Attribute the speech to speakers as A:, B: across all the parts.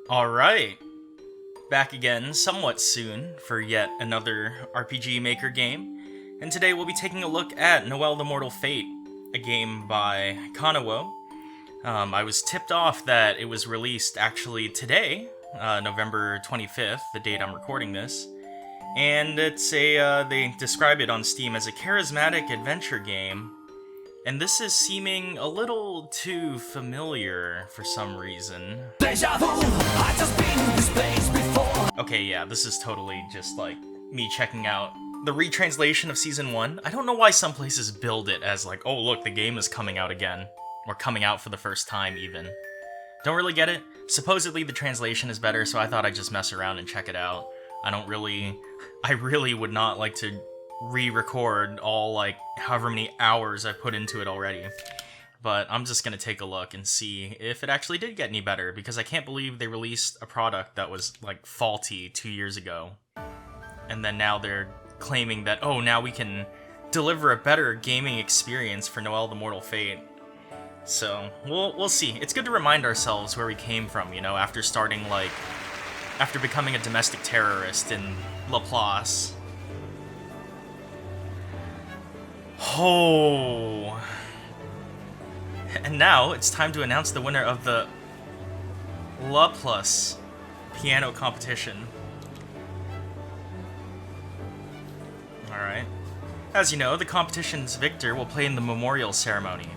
A: Alright, back again somewhat soon for yet another RPG Maker game, and today we'll be taking a look at Noel the Mortal Fate, a game by Kanawo. I was tipped off that it was released actually today, November 25th, the date I'm recording this, and they describe it on Steam as a charismatic adventure game, and this is seeming a little too familiar for some reason. Deja vu, I just been in this place before. Okay, yeah, this is totally just like me checking out the retranslation of Season 1. I don't know why some places build it as like, oh look, the game is coming out again. Or coming out for the first time, even. Don't really get it. Supposedly the translation is better, so I thought I'd just mess around and check it out. I really would not like to re-record all, like, however many hours I put into it already. But I'm just gonna take a look and see if it actually did get any better, because I can't believe they released a product that was, like, faulty 2 years ago. And then now they're claiming that, oh, now we can deliver a better gaming experience for Noel the Mortal Fate. So, we'll see. It's good to remind ourselves where we came from, you know, after becoming a domestic terrorist in Laplace. Oh. And now, it's time to announce the winner of the Laplace piano competition. Alright. As you know, the competition's victor will play in the memorial ceremony.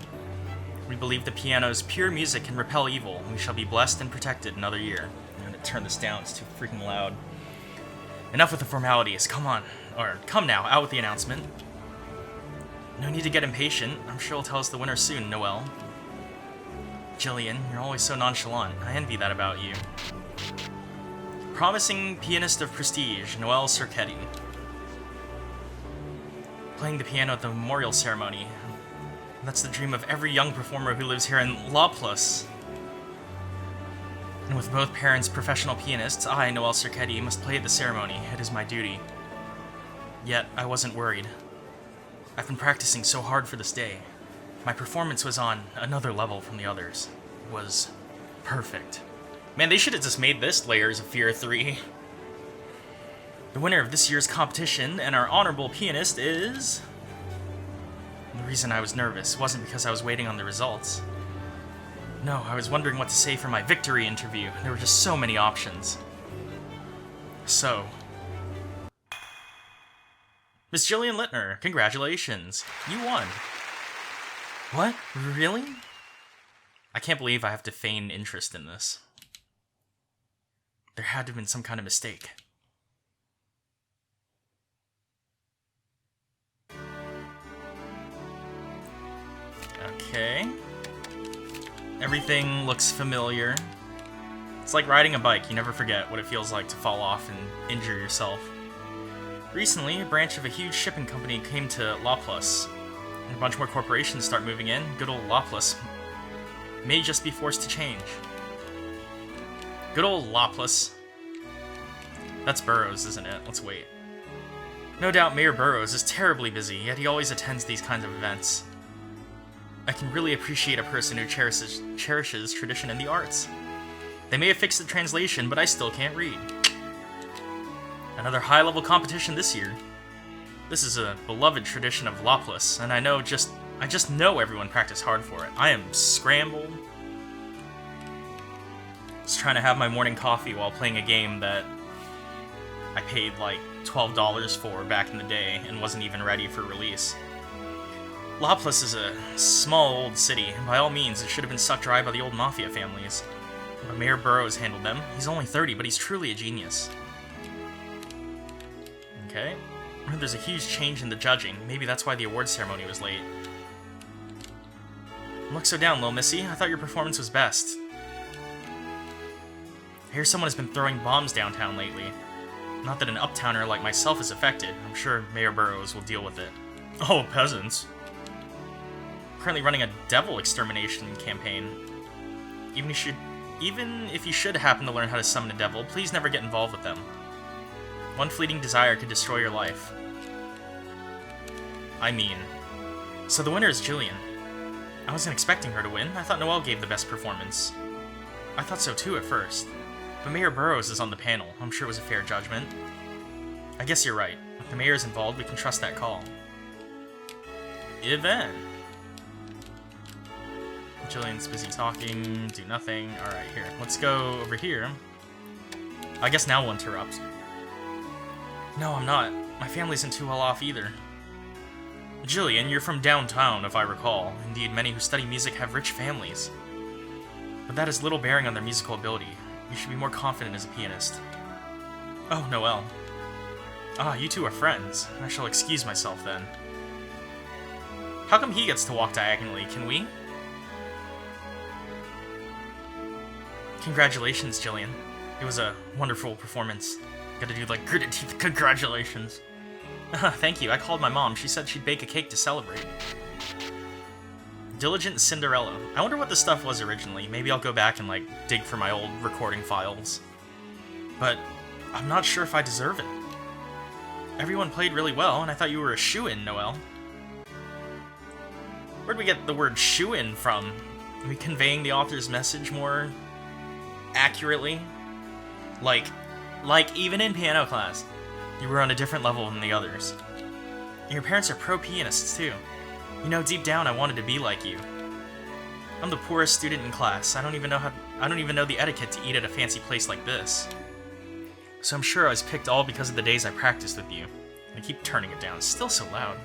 A: We believe the piano's pure music can repel evil. We shall be blessed and protected another year. I'm gonna turn this down, it's too freaking loud. Enough with the formalities, come on. Or, come now, out with the announcement. No need to get impatient. I'm sure he'll tell us the winner soon, Noel. Jillian, you're always so nonchalant. I envy that about you. Promising pianist of prestige, Noel Cerchetti. Playing the piano at the memorial ceremony. That's the dream of every young performer who lives here in Laplace. And with both parents professional pianists, I, Noel Cerchetti, must play at the ceremony. It is my duty. Yet, I wasn't worried. I've been practicing so hard for this day. My performance was on another level from the others. It was perfect. Man, they should have just made this Layers of Fear 3. The winner of this year's competition and our honorable pianist is... The reason I was nervous wasn't because I was waiting on the results. No, I was wondering what to say for my victory interview. There were just so many options. So... Miss Jillian Littner, congratulations. You won. What? Really? I can't believe I have to feign interest in this. There had to have been some kind of mistake. Okay. Everything looks familiar. It's like riding a bike. You never forget what it feels like to fall off and injure yourself. Recently, a branch of a huge shipping company came to Laplace. And a bunch more corporations start moving in. Good old Laplace may just be forced to change. Good old Laplace. That's Burroughs, isn't it? Let's wait. No doubt Mayor Burroughs is terribly busy, yet he always attends these kinds of events. I can really appreciate a person who cherishes tradition in the arts. They may have fixed the translation, but I still can't read. Another high-level competition this year. This is a beloved tradition of Laplace, and I just know everyone practiced hard for it. I am scrambled. Just trying to have my morning coffee while playing a game that I paid like $12 for back in the day and wasn't even ready for release. Laplace is a small old city, and by all means it should have been sucked dry by the old mafia families. But Mayor Burroughs handled them. He's only 30, but he's truly a genius. Okay. There's a huge change in the judging. Maybe that's why the awards ceremony was late. Don't look so down, little missy. I thought your performance was best. I hear someone has been throwing bombs downtown lately. Not that an uptowner like myself is affected. I'm sure Mayor Burroughs will deal with it. Oh, peasants. Currently running a devil extermination campaign. Even if you should happen to learn how to summon a devil, please never get involved with them. One fleeting desire could destroy your life. I mean... So the winner is Jillian. I wasn't expecting her to win. I thought Noel gave the best performance. I thought so too at first. But Mayor Burroughs is on the panel. I'm sure it was a fair judgment. I guess you're right. If the mayor's involved, we can trust that call. Even. Jillian's busy talking, do nothing. Alright, here. Let's go over here. I guess now we'll interrupt. No, I'm not. My family isn't too well off either. Jillian, you're from downtown, if I recall. Indeed, many who study music have rich families. But that has little bearing on their musical ability. You should be more confident as a pianist. Oh, Noel. Ah, you two are friends. I shall excuse myself then. How come he gets to walk diagonally? Can we? Congratulations, Jillian. It was a wonderful performance. Gotta do like gritted teeth congratulations. Thank you. I called my mom. She said she'd bake a cake to celebrate. Diligent Cinderella. I wonder what this stuff was originally. Maybe I'll go back and like dig for my old recording files. But I'm not sure if I deserve it. Everyone played really well, and I thought you were a shoo-in, Noel. Where'd we get the word shoo-in from? Are we conveying the author's message more accurately? Like even in piano class, you were on a different level than the others. And your parents are pro pianists too. You know, deep down, I wanted to be like you. I'm the poorest student in class. I don't even know the etiquette to eat at a fancy place like this. So I'm sure I was picked all because of the days I practiced with you. I keep turning it down. It's still so loud.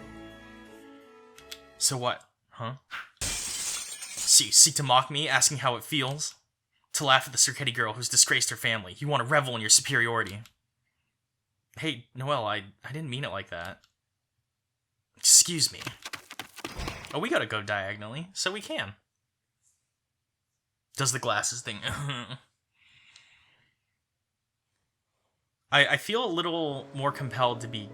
A: So what? Huh? So you seek to mock me, asking how it feels? To laugh at the Circetti girl who's disgraced her family. You want to revel in your superiority. Hey, Noel, I didn't mean it like that. Excuse me. Oh, we gotta go diagonally, so we can. Does the glasses thing. I feel a little more compelled to be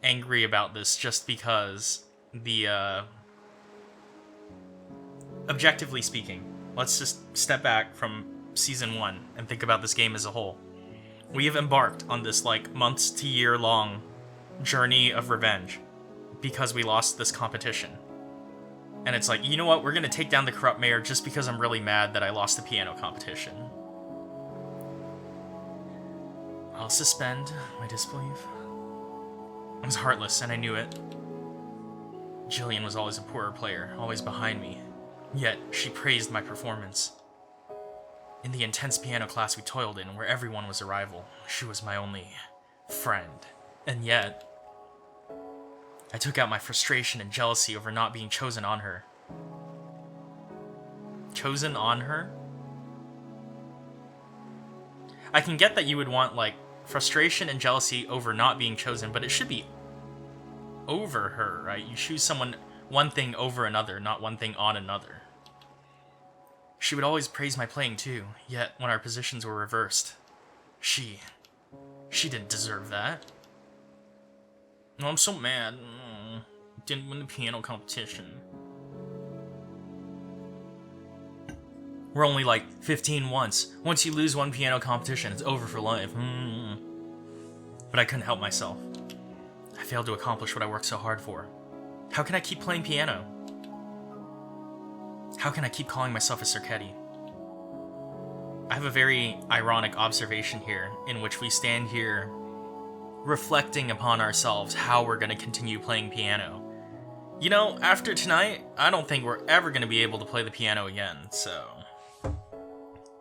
A: angry about this just because the, objectively speaking, let's just step back from Season 1 and think about this game as a whole. We have embarked on this, like, months to year-long journey of revenge because we lost this competition. And it's like, you know what, we're gonna take down the corrupt mayor just because I'm really mad that I lost the piano competition. I'll suspend my disbelief. I was heartless, and I knew it. Jillian was always a poorer player, always behind me. Yet, she praised my performance. In the intense piano class we toiled in, where everyone was a rival, she was my only friend. And yet, I took out my frustration and jealousy over not being chosen on her. Chosen on her? I can get that you would want, like, frustration and jealousy over not being chosen, but it should be over her, right? You choose one thing over another, not one thing on another. She would always praise my playing too, yet when our positions were reversed, she didn't deserve that. No, I'm so mad. Didn't win the piano competition. We're only like 15 once. Once you lose one piano competition, it's over for life. But I couldn't help myself. I failed to accomplish what I worked so hard for. How can I keep playing piano? How can I keep calling myself a Circetti? I have a very ironic observation here, in which we stand here reflecting upon ourselves how we're going to continue playing piano. You know, after tonight, I don't think we're ever going to be able to play the piano again, so...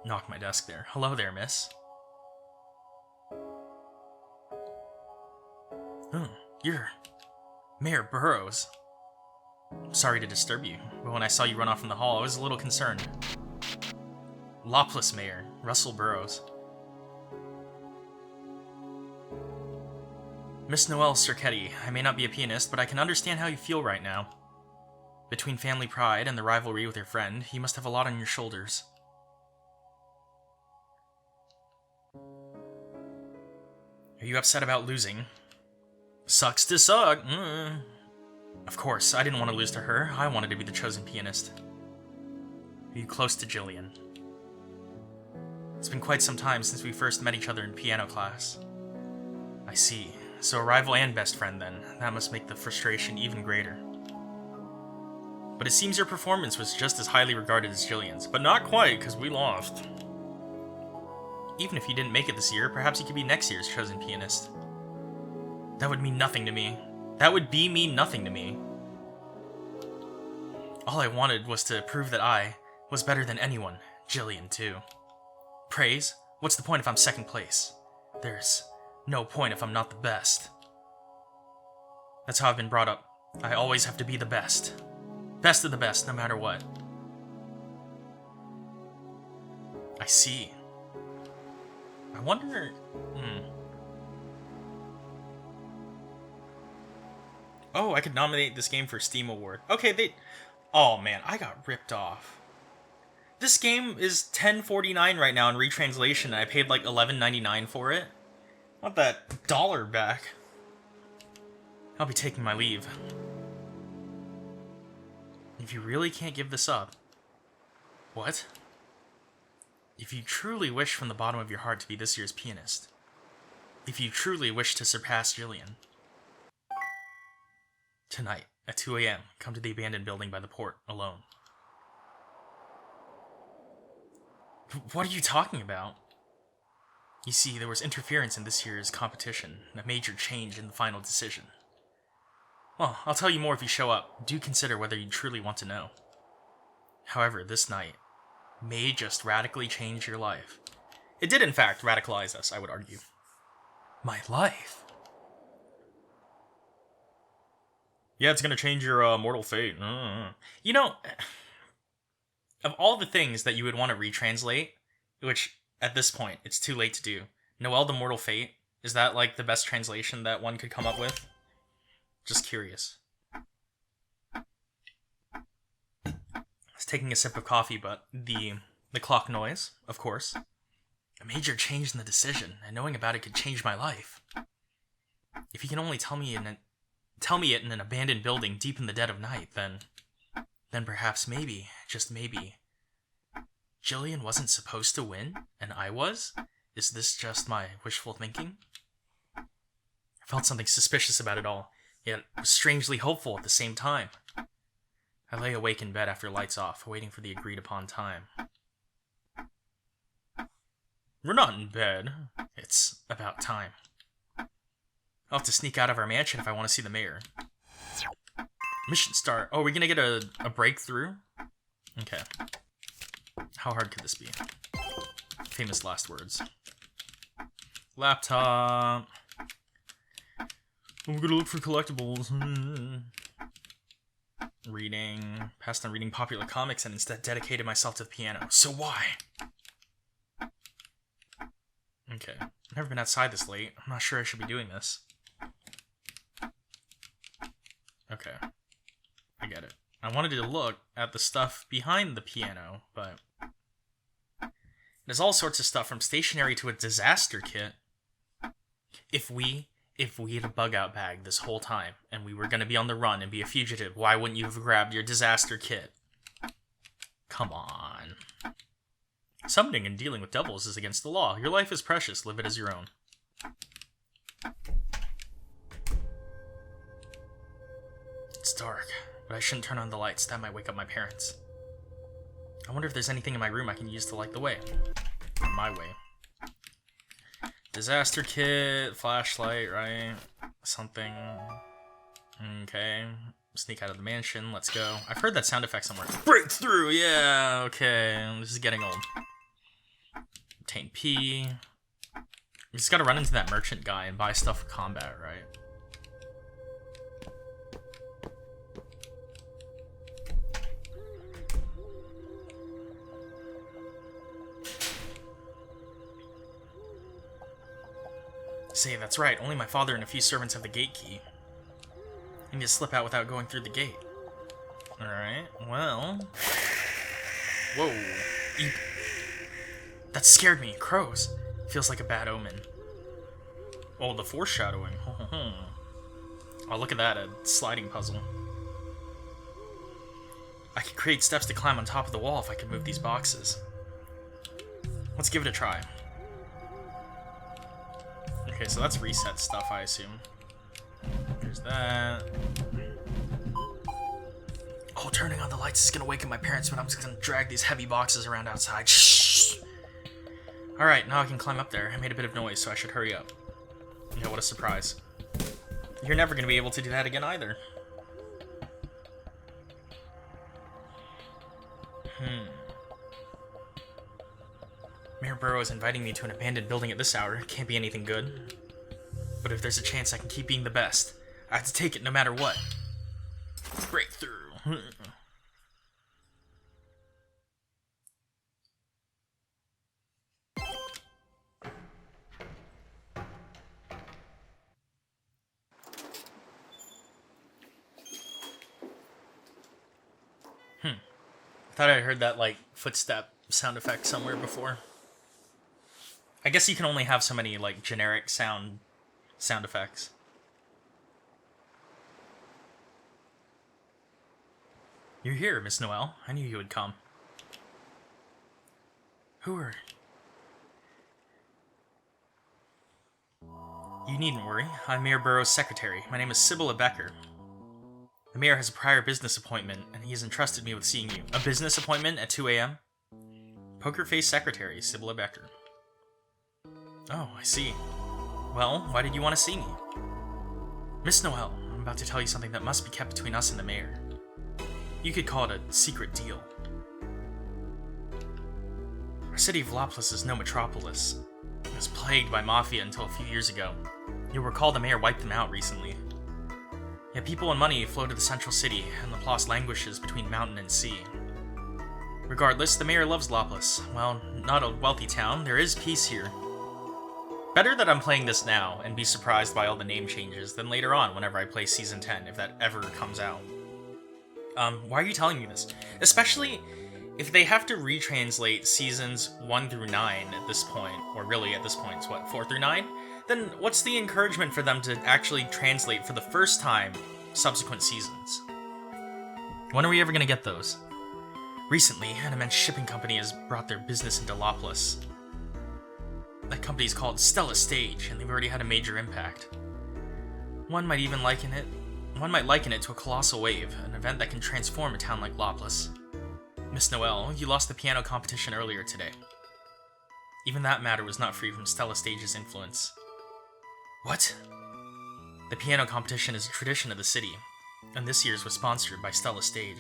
A: Knock my desk there. Hello there, miss. You're Mayor Burroughs. Sorry to disturb you, but when I saw you run off in the hall, I was a little concerned. Lopless Mayor, Russell Burroughs. Miss Noel Circetti, I may not be a pianist, but I can understand how you feel right now. Between family pride and the rivalry with your friend, you must have a lot on your shoulders. Are you upset about losing? Sucks to suck. Of course, I didn't want to lose to her. I wanted to be the chosen pianist. Are you close to Jillian? It's been quite some time since we first met each other in piano class. I see. So a rival and best friend, then. That must make the frustration even greater. But it seems your performance was just as highly regarded as Jillian's. But not quite, because we lost. Even if you didn't make it this year, perhaps you could be next year's chosen pianist. That would mean nothing to me. That would mean nothing to me. All I wanted was to prove that I was better than anyone, Jillian too. Praise? What's the point if I'm second place? There's no point if I'm not the best. That's how I've been brought up. I always have to be the best. Best of the best, no matter what. I see. I wonder... Oh, I could nominate this game for Steam Award. Okay, Oh man, I got ripped off. This game is $10.49 right now in retranslation, and I paid like $11.99 for it. I want that dollar back. I'll be taking my leave. If you really can't give this up... What? If you truly wish from the bottom of your heart to be this year's pianist, if you truly wish to surpass Jillian, tonight at 2 a.m., come to the abandoned building by the port alone. What are you talking about? You see, there was interference in this year's competition, a major change in the final decision. Well, I'll tell you more if you show up. Do consider whether you truly want to know. However, this night may just radically change your life. It did, in fact, radicalize us, I would argue. My life? Yeah, it's gonna change your mortal fate. You know, of all the things that you would want to retranslate, which, at this point, it's too late to do, Noel the Mortal Fate, is that, like, the best translation that one could come up with? Just curious. I was taking a sip of coffee, but the clock noise, of course. A major change in the decision, and knowing about it could change my life. If you can only tell me it in an abandoned building deep in the dead of night, then perhaps maybe, just maybe, Jillian wasn't supposed to win, and I was? Is this just my wishful thinking? I felt something suspicious about it all, yet was strangely hopeful at the same time. I lay awake in bed after lights off, waiting for the agreed-upon time. We're not in bed. It's about time. I'll have to sneak out of our mansion if I want to see the mayor. Mission start. Oh, are we gonna get a breakthrough? Okay. How hard could this be? Famous last words. Laptop. I'm gonna look for collectibles. Reading. Passed on reading popular comics and instead dedicated myself to the piano. So why? Okay. I've never been outside this late. I'm not sure I should be doing this. Okay. I get it. I wanted to look at the stuff behind the piano, but there's all sorts of stuff from stationery to a disaster kit. If we had a bug-out bag this whole time, and we were going to be on the run and be a fugitive, why wouldn't you have grabbed your disaster kit? Come on. Summoning and dealing with devils is against the law. Your life is precious. Live it as your own. It's dark, but I shouldn't turn on the lights. That might wake up my parents. I wonder if there's anything in my room I can use to light the way. Or my way. Disaster kit, flashlight, right? Something. Okay. Sneak out of the mansion, let's go. I've heard that sound effect somewhere. Breakthrough, yeah, okay. This is getting old. Obtain P. We just gotta run into that merchant guy and buy stuff for combat, right? Say, that's right. Only my father and a few servants have the gate key. I need to slip out without going through the gate. Alright, well... Whoa. Eep. That scared me. Crows. Feels like a bad omen. Oh, the foreshadowing. Oh, look at that. A sliding puzzle. I could create steps to climb on top of the wall if I could move these boxes. Let's give it a try. Okay, so that's reset stuff, I assume. There's that. Oh, turning on the lights is gonna waken my parents, but I'm just gonna drag these heavy boxes around outside. Shh! Alright, now I can climb up there. I made a bit of noise, so I should hurry up. Yeah, what a surprise. You're never gonna be able to do that again either. Mayor Burrow is inviting me to an abandoned building at this hour. Can't be anything good. But if there's a chance I can keep being the best, I have to take it no matter what. Breakthrough. I thought I heard that, like, footstep sound effect somewhere before. I guess you can only have so many, like, generic sound effects. You're here, Miss Noel. I knew you would come. Who are... You needn't worry. I'm Mayor Burrow's secretary. My name is Sibylla Becker. The mayor has a prior business appointment, and he has entrusted me with seeing you. A business appointment at 2 a.m.? Poker Face Secretary, Sibylla Becker. Oh, I see. Well, why did you want to see me? Miss Noel, I'm about to tell you something that must be kept between us and the mayor. You could call it a secret deal. Our city of Lopless is no metropolis. It was plagued by mafia until a few years ago. You'll recall the mayor wiped them out recently. Yet people and money flow to the central city, and Laplace languishes between mountain and sea. Regardless, the mayor loves Lopless. Well, not a wealthy town, there is peace here. Better that I'm playing this now and be surprised by all the name changes than later on whenever I play Season 10, if that ever comes out. Why are you telling me this? Especially if they have to retranslate Seasons 1 through 9 at this point, or really at this point it's what, 4 through 9? Then what's the encouragement for them to actually translate for the first time subsequent seasons? When are we ever gonna get those? Recently, an immense shipping company has brought their business into Lopless. That company's called Stella Stage, and they've already had a major impact. One might liken it to a colossal wave, an event that can transform a town like Lopless. Miss Noel, you lost the piano competition earlier today. Even that matter was not free from Stella Stage's influence. What? The piano competition is a tradition of the city, and this year's was sponsored by Stella Stage.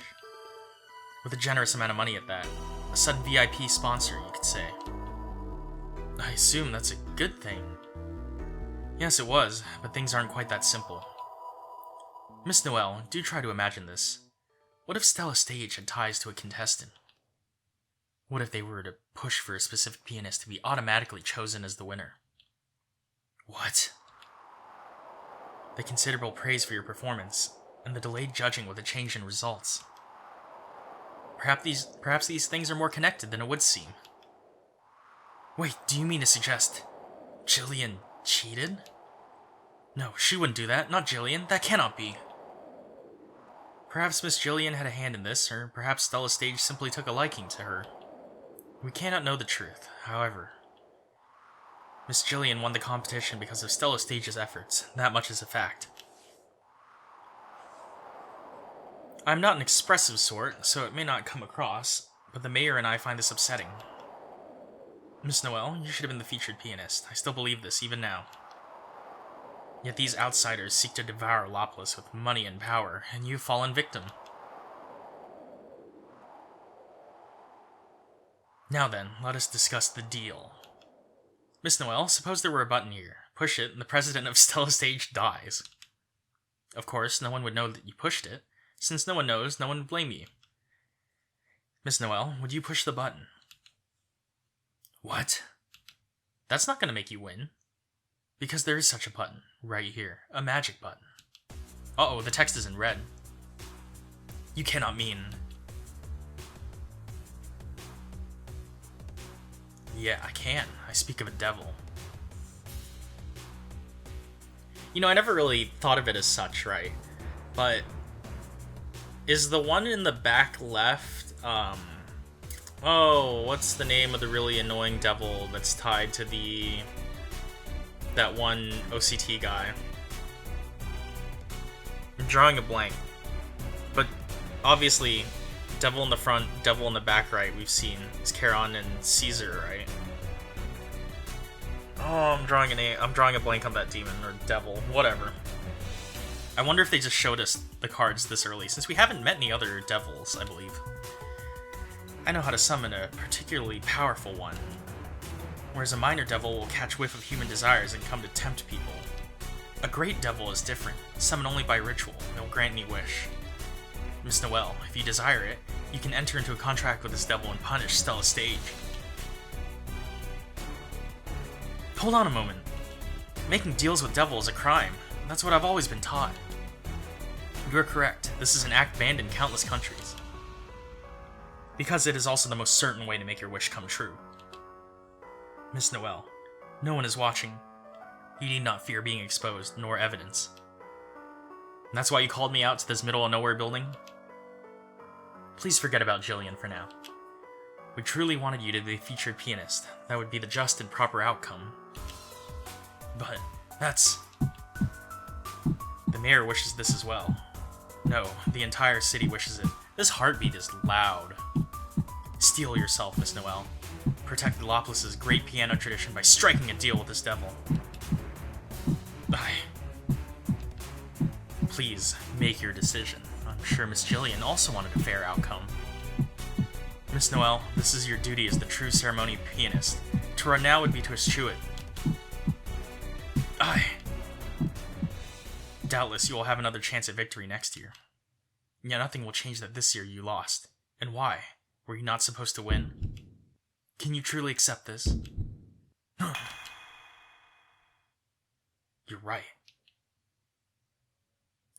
A: With a generous amount of money at that. A sudden VIP sponsor, you could say. I assume that's a good thing. Yes, it was, but things aren't quite that simple. Miss Noel, do try to imagine this. What if Stella Stage had ties to a contestant? What if they were to push for a specific pianist to be automatically chosen as the winner? What? The considerable praise for your performance, and the delayed judging with a change in results. Perhaps these things are more connected than it would seem. Wait, do you mean to suggest Jillian cheated? No, she wouldn't do that, not Jillian, that cannot be. Perhaps Miss Jillian had a hand in this, or perhaps Stella Stage simply took a liking to her. We cannot know the truth, however. Miss Jillian won the competition because of Stella Stage's efforts, that much is a fact. I'm not an expressive sort, so it may not come across, but the mayor and I find this upsetting. Miss Noel, you should have been the featured pianist. I still believe this, even now. Yet these outsiders seek to devour Lopless with money and power, and you've fallen victim. Now then, let us discuss the deal. Miss Noel, suppose there were a button here. Push it, and the president of Stella Stage dies. Of course, no one would know that you pushed it. Since no one knows, no one would blame you. Miss Noel, would you push the button? What? That's not going to make you win. Because there is such a button, right here. A magic button. Uh-oh, the text is in red. You cannot mean... Yeah, I can. I speak of a devil. You know, I never really thought of it as such, right? But... is the one in the back left, oh, what's the name of the really annoying devil that's tied to that one OCT guy? I'm drawing a blank. But, obviously, devil in the front, devil in the back right, we've seen. It's Charon and Caesar, right? Oh, I'm drawing a blank on that demon, or devil, whatever. I wonder if they just showed us the cards this early, since we haven't met any other devils, I believe. I know how to summon a particularly powerful one, whereas a minor devil will catch whiff of human desires and come to tempt people. A great devil is different, summoned only by ritual, and will grant any wish. Miss Noel, if you desire it, you can enter into a contract with this devil and punish Stella Stage. Hold on a moment. Making deals with devil is a crime. That's what I've always been taught. You are correct. This is an act banned in countless countries. Because it is also the most certain way to make your wish come true. Miss Noel, no one is watching. You need not fear being exposed, nor evidence. And that's why you called me out to this middle-of-nowhere building? Please forget about Jillian for now. We truly wanted you to be the featured pianist. That would be the just and proper outcome. But that's... The mayor wishes this as well. No, the entire city wishes it. This heartbeat is loud. Steel yourself, Miss Noel. Protect Lopolis's great piano tradition by striking a deal with this devil. Please, make your decision. I'm sure Miss Jillian also wanted a fair outcome. Miss Noel, this is your duty as the true ceremony pianist. To run now would be to eschew it. Doubtless you will have another chance at victory next year. Yet nothing will change that this year you lost. And why? Were you not supposed to win? Can you truly accept this? You're right.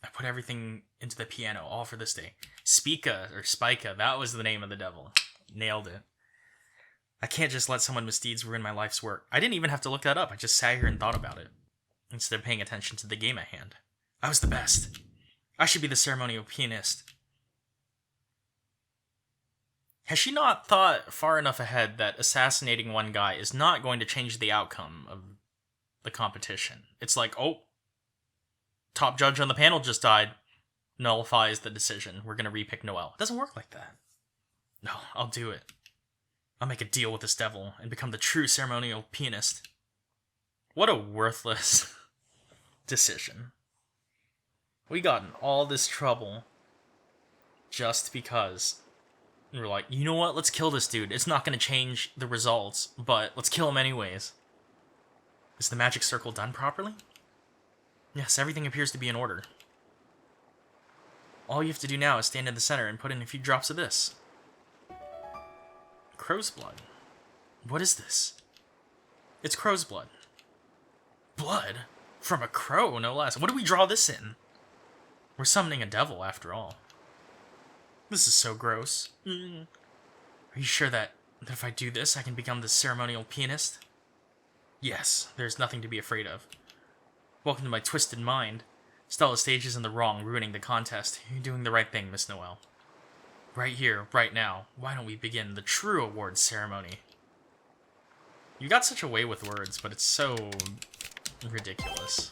A: I put everything into the piano, all for this day. Spica, that was the name of the devil. Nailed it. I can't just let someone misdeeds ruin my life's work. I didn't even have to look that up. I just sat here and thought about it, instead of paying attention to the game at hand. I was the best. I should be the ceremonial pianist. Has she not thought far enough ahead that assassinating one guy is not going to change the outcome of the competition? It's like, oh, top judge on the panel just died. Nullifies the decision. We're going to repick Noel. It doesn't work like that. No, I'll do it. I'll make a deal with this devil and become the true ceremonial pianist. What a worthless decision. We got in all this trouble just because we're like, you know what? Let's kill this dude. It's not going to change the results, but let's kill him anyways. Is the magic circle done properly? Yes, everything appears to be in order. All you have to do now is stand in the center and put in a few drops of this. Crow's blood. What is this? It's crow's blood. Blood? From a crow, no less. What do we draw this in? We're summoning a devil, after all. This is so gross. Are you sure that if I do this, I can become the ceremonial pianist? Yes, there's nothing to be afraid of. Welcome to my twisted mind. Stella Stage is in the wrong, ruining the contest. You're doing the right thing, Miss Noel. Right here, right now, why don't we begin the true awards ceremony? You got such a way with words, but it's so ridiculous.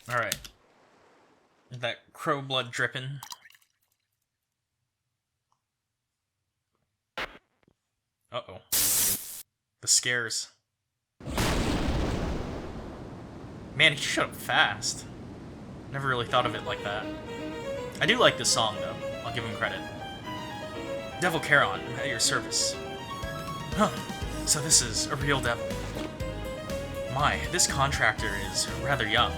A: Alright. That crow blood dripping. Uh-oh. The scares. Man, he showed up fast. Never really thought of it like that. I do like this song, though. I'll give him credit. Devil Charon, at your service. Huh. So this is a real devil. My, this contractor is rather young.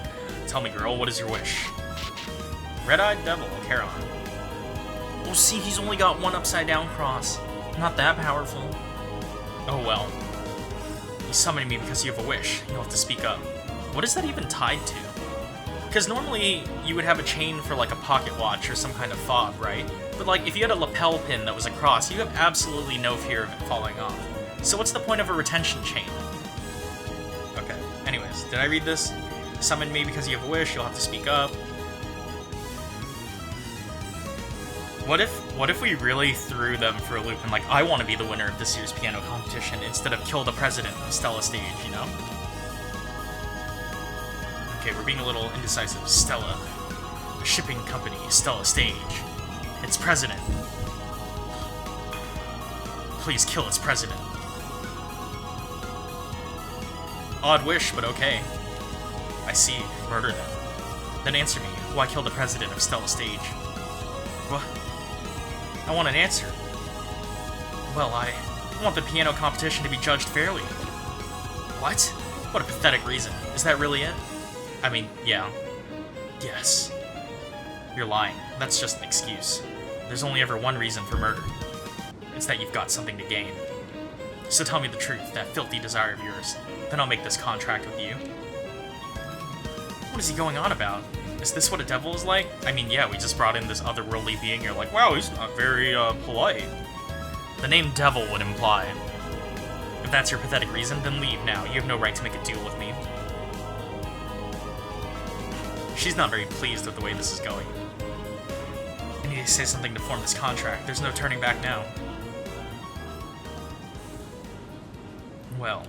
A: Tell me, girl, what is your wish? Red-eyed devil, Charon. Oh, see, he's only got one upside-down cross. Not that powerful. Oh, well. You summoned me because you have a wish. You'll have to speak up. What is that even tied to? Because normally, you would have a chain for, like, a pocket watch or some kind of fob, right? But, like, if you had a lapel pin that was a cross, you have absolutely no fear of it falling off. So what's the point of a retention chain? Okay, anyways, did I read this? Summon me because you have a wish, you'll have to speak up. What if we really threw them for a loop and, like, I want to be the winner of this year's piano competition instead of kill the president of Stella Stage, you know? Okay, we're being a little indecisive. Stella. A shipping company, Stella Stage. Its president. Please kill its president. Odd wish, but okay. I see. Murder them. Then answer me. Why kill the president of Stella Stage? What? I want an answer. Well, I want the piano competition to be judged fairly. What? What a pathetic reason. Is that really it? I mean, yeah. Yes. You're lying. That's just an excuse. There's only ever one reason for murder. It's that you've got something to gain. So tell me the truth, that filthy desire of yours. Then I'll make this contract with you. What is he going on about? Is this what a devil is like? I mean, yeah, we just brought in this otherworldly being. You're like, wow, he's not very, polite. The name devil would imply. If that's your pathetic reason, then leave now. You have no right to make a deal with me. She's not very pleased with the way this is going. I need to say something to form this contract. There's no turning back now. Well,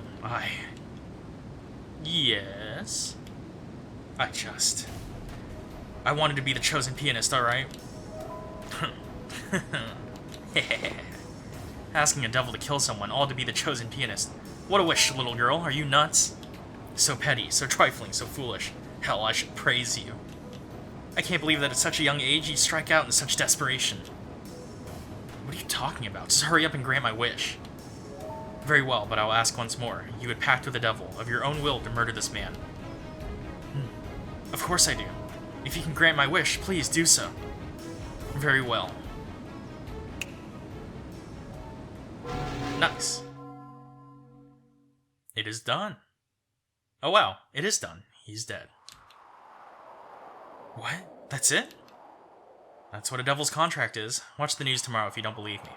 A: Yes? I wanted to be the chosen pianist, alright? Asking a devil to kill someone, all to be the chosen pianist. What a wish, little girl. Are you nuts? So petty, so trifling, so foolish. Hell, I should praise you. I can't believe that at such a young age you strike out in such desperation. What are you talking about? Just hurry up and grant my wish. Very well, but I'll ask once more. You had pact with the devil, of your own will, to murder this man. Of course I do. If you can grant my wish, please do so. Very well. Nice. It is done. Oh wow, it is done. He's dead. What? That's it? That's what a devil's contract is. Watch the news tomorrow if you don't believe me.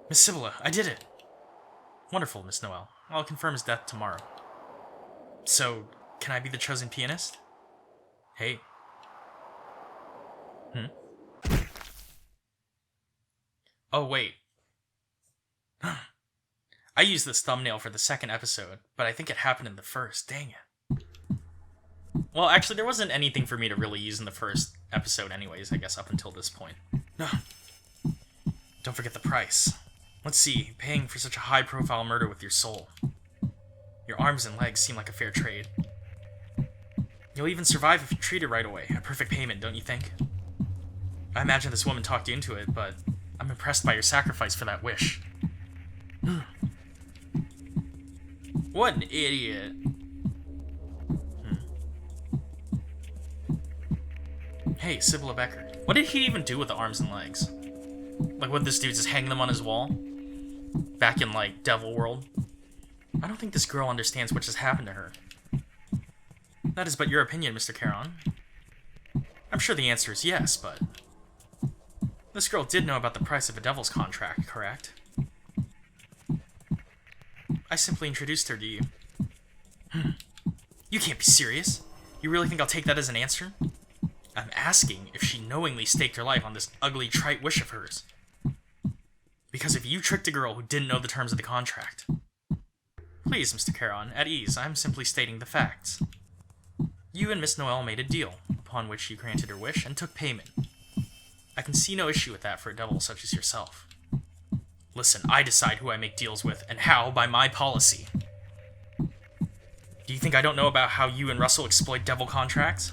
A: Miss Sibylla, I did it! Wonderful, Miss Noel. I'll confirm his death tomorrow. So, can I be the chosen pianist? Hey. Oh, wait. I used this thumbnail for the second episode, but I think it happened in the first. Dang it. Well, actually, there wasn't anything for me to really use in the first episode anyways, I guess, up until this point. Don't forget the price. Let's see, paying for such a high-profile murder with your soul. Your arms and legs seem like a fair trade. You'll even survive if you treat it right away. A perfect payment, don't you think? I imagine this woman talked you into it, but I'm impressed by your sacrifice for that wish. What an idiot. Hey, Sibylla Becker. What did he even do with the arms and legs? Like, what, this dude just hang them on his wall? Back in, like, Devil World? I don't think this girl understands what just happened to her. That is but your opinion, Mr. Charon. I'm sure the answer is yes, but... This girl did know about the price of a devil's contract, correct? I simply introduced her to you. You can't be serious. You really think I'll take that as an answer? I'm asking if she knowingly staked her life on this ugly, trite wish of hers. Because if you tricked a girl who didn't know the terms of the contract... Please, Mr. Charon, at ease, I'm simply stating the facts. You and Miss Noel made a deal, upon which you granted her wish and took payment. I can see no issue with that for a devil such as yourself. Listen, I decide who I make deals with, and how, by my policy. Do you think I don't know about how you and Russell exploit devil contracts?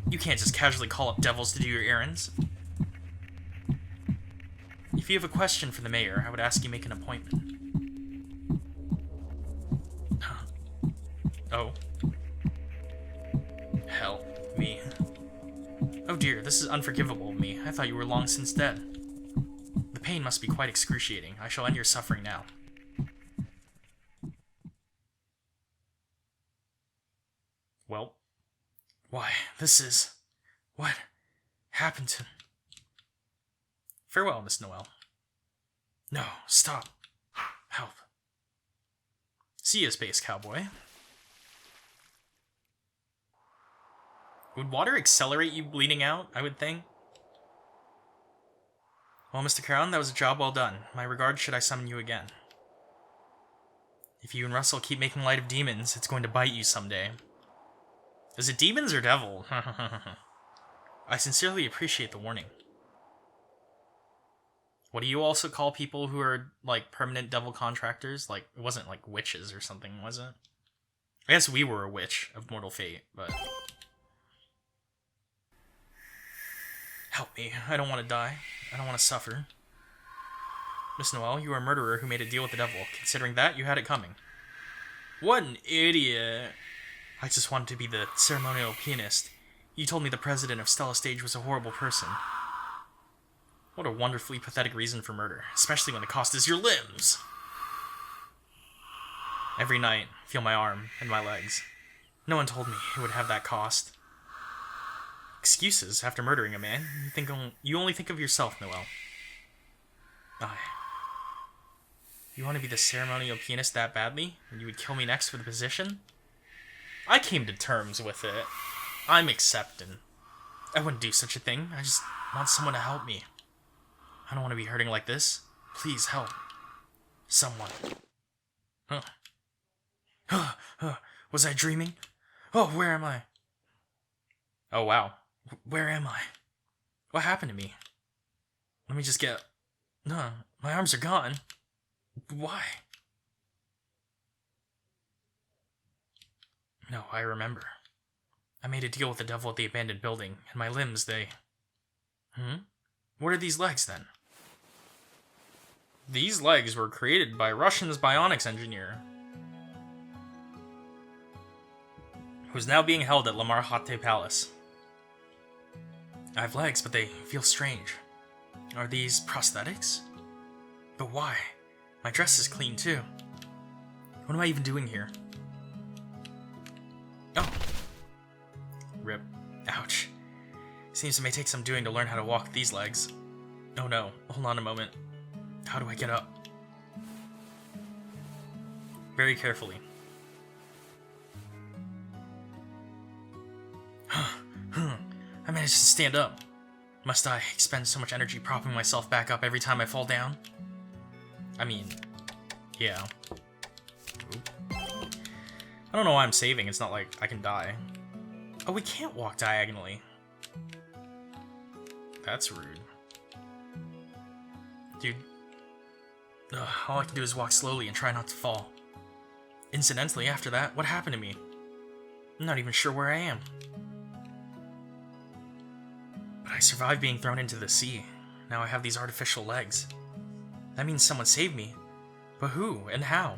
A: You can't just casually call up devils to do your errands. If you have a question for the mayor, I would ask you make an appointment. Oh. Help me. Oh dear, this is unforgivable of me. I thought you were long since dead. The pain must be quite excruciating. I shall end your suffering now. Well, why, this is... What happened to... Farewell, Miss Noel. No, stop. Help. See ya, Space Cowboy. Would water accelerate you bleeding out, I would think? Well, Mr. Charon, that was a job well done. My regards should I summon you again. If you and Russell keep making light of demons, it's going to bite you someday. Is it demons or devil? I sincerely appreciate the warning. What do you also call people who are, like, permanent devil contractors? Like, it wasn't, like, witches or something, was it? I guess we were a witch of mortal fate, but... Help me. I don't want to die. I don't want to suffer. Miss Noel, you are a murderer who made a deal with the devil. Considering that, you had it coming. What an idiot. I just wanted to be the ceremonial pianist. You told me the president of Stella Stage was a horrible person. What a wonderfully pathetic reason for murder, especially when the cost is your limbs. Every night, I feel my arm and my legs. No one told me it would have that cost. Excuses after murdering a man? You only think of yourself, Noel. Aye. You want to be the ceremonial pianist that badly? And you would kill me next for the position? I came to terms with it. I'm accepting. I wouldn't do such a thing. I just want someone to help me. I don't want to be hurting like this. Please help. Someone. Was I dreaming? Oh, where am I? Oh, wow. Where am I? What happened to me? Let me just get... No, my arms are gone. Why? No, I remember. I made a deal with the devil at the abandoned building, and my limbs, they... What are these legs, then? These legs were created by Russian's bionics engineer, who's now being held at Lamar Hate Palace. I have legs, but they feel strange. Are these prosthetics? But why? My dress is clean, too. What am I even doing here? Oh. Rip. Ouch. Seems it may take some doing to learn how to walk with these legs. Oh no, hold on a moment. How do I get up? Very carefully. I managed to stand up. Must I expend so much energy propping myself back up every time I fall down? I mean, yeah. Oop. I don't know why I'm saving, it's not like I can die. Oh, we can't walk diagonally. That's rude. Dude. All I can do is walk slowly and try not to fall. Incidentally, after that, what happened to me? I'm not even sure where I am. But I survived being thrown into the sea. Now I have these artificial legs. That means someone saved me. But who and how?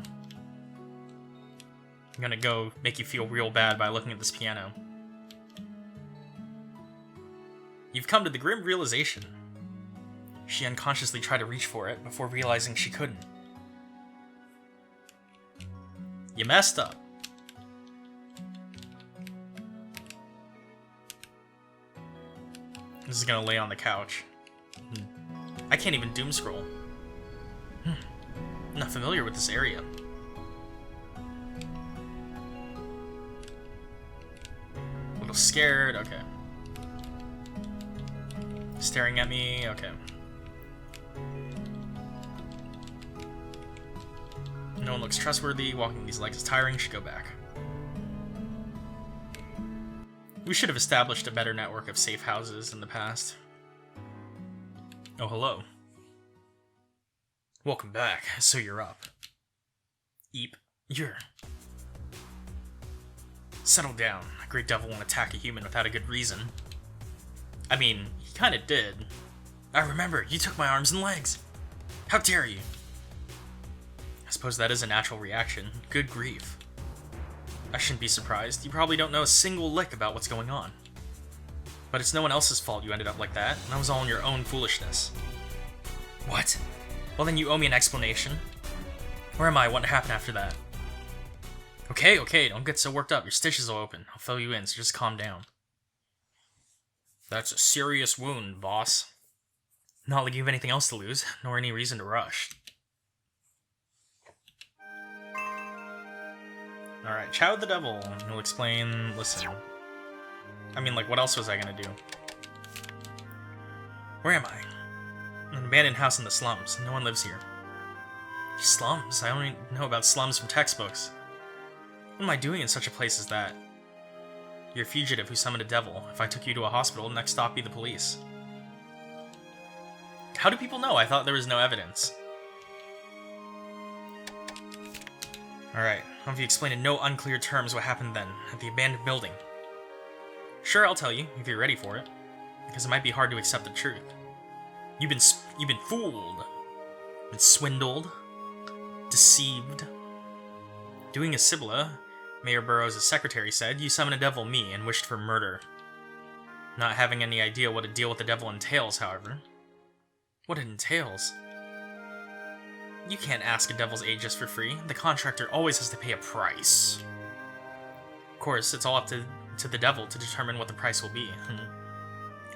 A: I'm gonna go make you feel real bad by looking at this piano. You've come to the grim realization. She unconsciously tried to reach for it before realizing she couldn't. You messed up. This is gonna lay on the couch. I can't even doom scroll. I'm not familiar with this area. A little scared, okay. Staring at me, okay. No one looks trustworthy. Walking these legs is tiring. Should go back. We should have established a better network of safe houses in the past. Oh, hello. Welcome back. So you're up. Eep. You're... Settle down. A great devil won't attack a human without a good reason. I mean, he kinda did. I remember, you took my arms and legs. How dare you? I suppose that is a natural reaction. Good grief. I shouldn't be surprised. You probably don't know a single lick about what's going on. But it's no one else's fault you ended up like that, and that was all in your own foolishness. What? Well then you owe me an explanation. Where am I? What happened after that? Okay, don't get so worked up. Your stitches will open. I'll fill you in, so just calm down. That's a serious wound, boss. Not like you have anything else to lose, nor any reason to rush. Alright, chow the devil. He'll explain, listen. I mean, like, what else was I gonna do? Where am I? An abandoned house in the slums. No one lives here. Slums? I only know about slums from textbooks. What am I doing in such a place as that? You're a fugitive who summoned a devil. If I took you to a hospital, next stop be the police. How do people know? I thought there was no evidence. Alright. How have you explained in no unclear terms what happened then, at the abandoned building? Sure, I'll tell you, if you're ready for it. Because it might be hard to accept the truth. You've been fooled. Been swindled. Deceived. Doing as Sibylla, Mayor Burroughs' secretary, said, you summoned a devil me and wished for murder. Not having any idea what a deal with the devil entails, however. What it entails? You can't ask a devil's aid just for free. The contractor always has to pay a price. Of course, it's all up to the devil to determine what the price will be.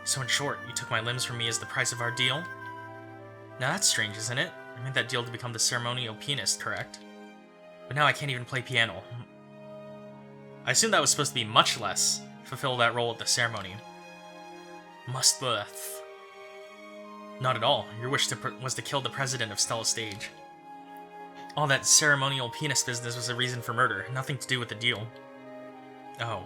A: So in short, you took my limbs from me as the price of our deal? Now that's strange, isn't it? I made that deal to become the ceremonial pianist, correct? But now I can't even play piano. I assume that was supposed to be much less. Fulfill that role at the ceremony. Must less. Not at all. Your wish was to kill the president of Stella Stage. All that ceremonial pianist business was a reason for murder, nothing to do with the deal. Oh.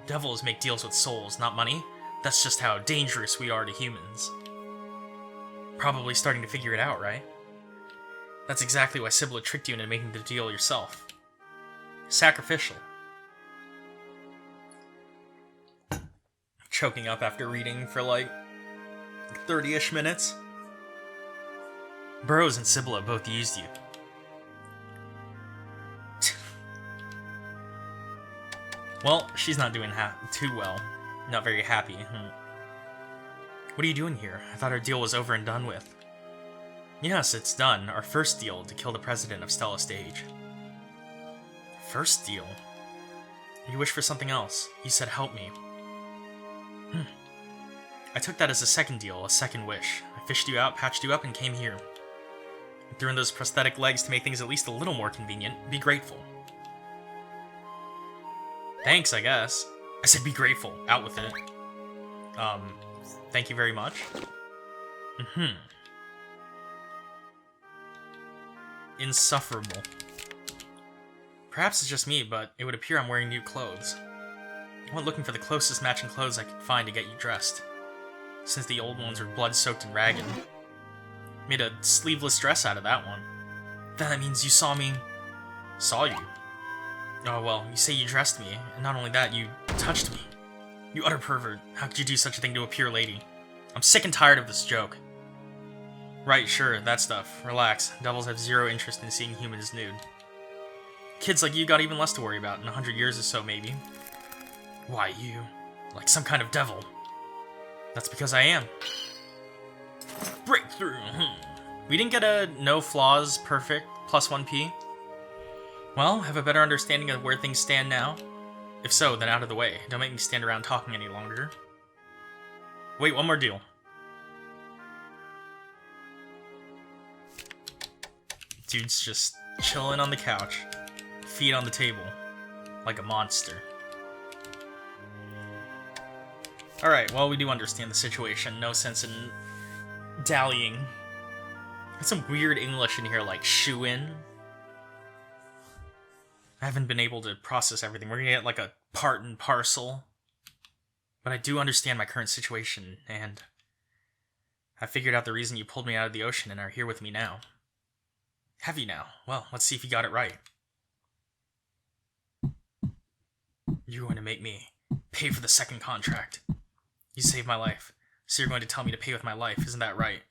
A: Devils make deals with souls, not money. That's just how dangerous we are to humans. Probably starting to figure it out, right? That's exactly why Sibylla tricked you into making the deal yourself. Sacrificial. Choking up after reading for like 30-ish minutes. Burroughs and Sibylla both used you. Well, she's not doing too well. Not very happy. What are you doing here? I thought our deal was over and done with. Yes, it's done. Our first deal to kill the president of Stella Stage. First deal? You wished for something else. You said help me. I took that as a second deal, a second wish. I fished you out, patched you up, and came here. I threw in those prosthetic legs to make things at least a little more convenient. Be grateful. Thanks, I guess. I said be grateful. Out with it. Thank you very much. Insufferable. Perhaps it's just me, but it would appear I'm wearing new clothes. I went looking for the closest matching clothes I could find to get you dressed, since the old ones were blood-soaked and ragged. Made a sleeveless dress out of that one. Then that means you saw me... Saw you? Oh, well, you say you dressed me, and not only that, you touched me. You utter pervert. How could you do such a thing to a pure lady? I'm sick and tired of this joke. Right, sure, that stuff. Relax. Devils have zero interest in seeing humans nude. Kids like you got even less to worry about in 100 years or so, maybe. Why, you? Like some kind of devil. That's because I am. Breakthrough! We didn't get a no flaws perfect plus 1p. Well, have a better understanding of where things stand now? If so, then out of the way. Don't make me stand around talking any longer. Wait, one more deal. Dude's just chilling on the couch, feet on the table, like a monster. Alright, well, we do understand the situation. No sense in dallying. There's some weird English in here, like shoe-in. I haven't been able to process everything. We're gonna get like a part and parcel. But I do understand my current situation, and I figured out the reason you pulled me out of the ocean and are here with me now. Have you now? Well, let's see if you got it right. You're going to make me pay for the second contract. You saved my life, so you're going to tell me to pay with my life, isn't that right?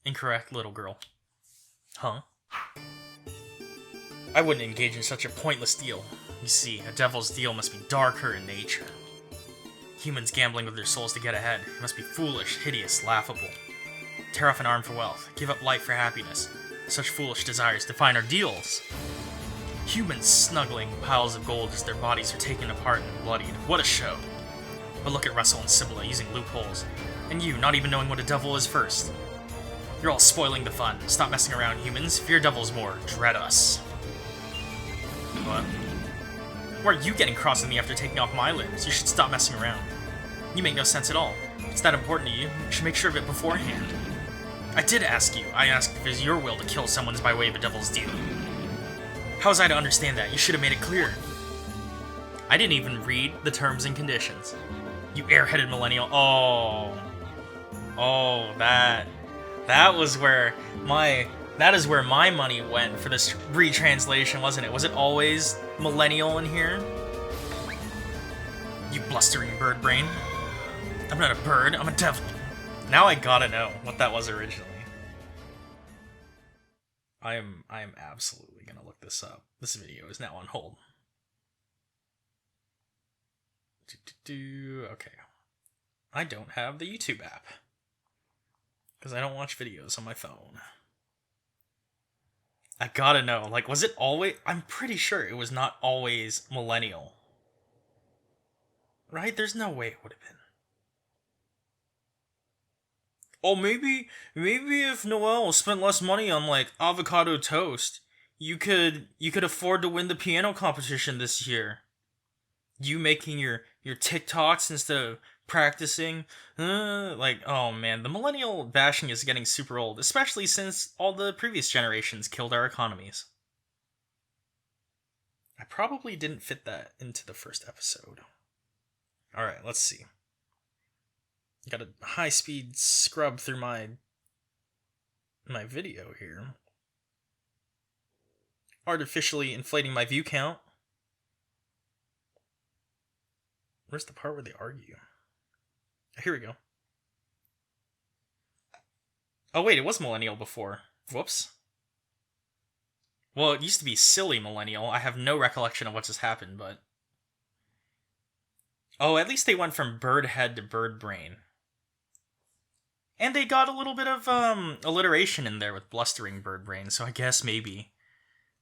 A: Incorrect, little girl. Huh? I wouldn't engage in such a pointless deal. You see, a devil's deal must be darker in nature. Humans gambling with their souls to get ahead. It must be foolish, hideous, laughable. Tear off an arm for wealth. Give up life for happiness. Such foolish desires define our deals. Humans snuggling piles of gold as their bodies are taken apart and bloodied. What a show. But look at Russell and Sibylla using loopholes. And you, not even knowing what a devil is first. You're all spoiling the fun. Stop messing around, humans. Fear devils more. Dread us. What? Why are you getting cross with me after taking off my limbs? You should stop messing around. You make no sense at all. If it's that important to you, you should make sure of it beforehand. I did ask you. I asked if it was your will to kill someone by way of a devil's deal. How was I to understand that? You should have made it clear. I didn't even read the terms and conditions. You airheaded millennial. Oh, that. That was where that is where my money went for this retranslation, wasn't it? Was it always millennial in here? You blustering bird brain. I'm not a bird, I'm a devil. Now I gotta know what that was originally. I am absolutely gonna look this up. This video is now on hold. Okay. I don't have the YouTube app. Because I don't watch videos on my phone. I gotta know, like, was it always... I'm pretty sure it was not always millennial. Right? There's no way it would have been. Oh, maybe if Noel spent less money on, like, avocado toast, you could afford to win the piano competition this year. You making your TikToks instead of practicing. Like, oh man, the millennial bashing is getting super old, especially since all the previous generations killed our economies. I probably didn't fit that into the first episode. Alright, let's see. Got a high-speed scrub through my video here. Artificially inflating my view count. Where's the part where they argue? Here we go. Oh wait, it was millennial before. Whoops. Well, it used to be silly millennial. I have no recollection of what just happened, but... Oh, at least they went from bird head to bird brain. And they got a little bit of alliteration in there with blustering bird brain, so I guess maybe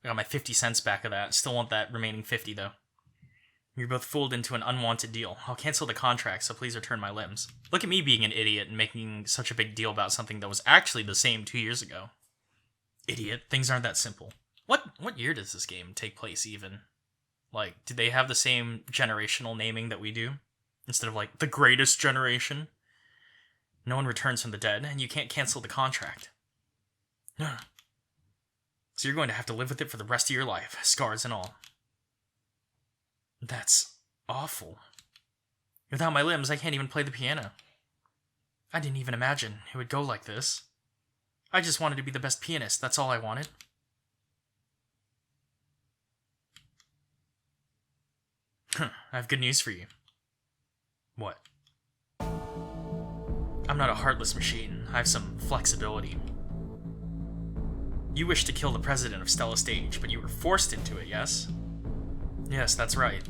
A: I got my 50 cents back of that. Still want that remaining 50 though. You're both fooled into an unwanted deal. I'll cancel the contract, so please return my limbs. Look at me being an idiot and making such a big deal about something that was actually the same 2 years ago. Idiot, things aren't that simple. What year does this game take place even? Like, do they have the same generational naming that we do? Instead of like, the greatest generation? No one returns from the dead, and you can't cancel the contract. So you're going to have to live with it for the rest of your life, scars and all. That's awful. Without my limbs, I can't even play the piano. I didn't even imagine it would go like this. I just wanted to be the best pianist, that's all I wanted. I have good news for you. What? I'm not a heartless machine. I have some flexibility. You wished to kill the president of Stella Stage, but you were forced into it, yes? Yes, that's right.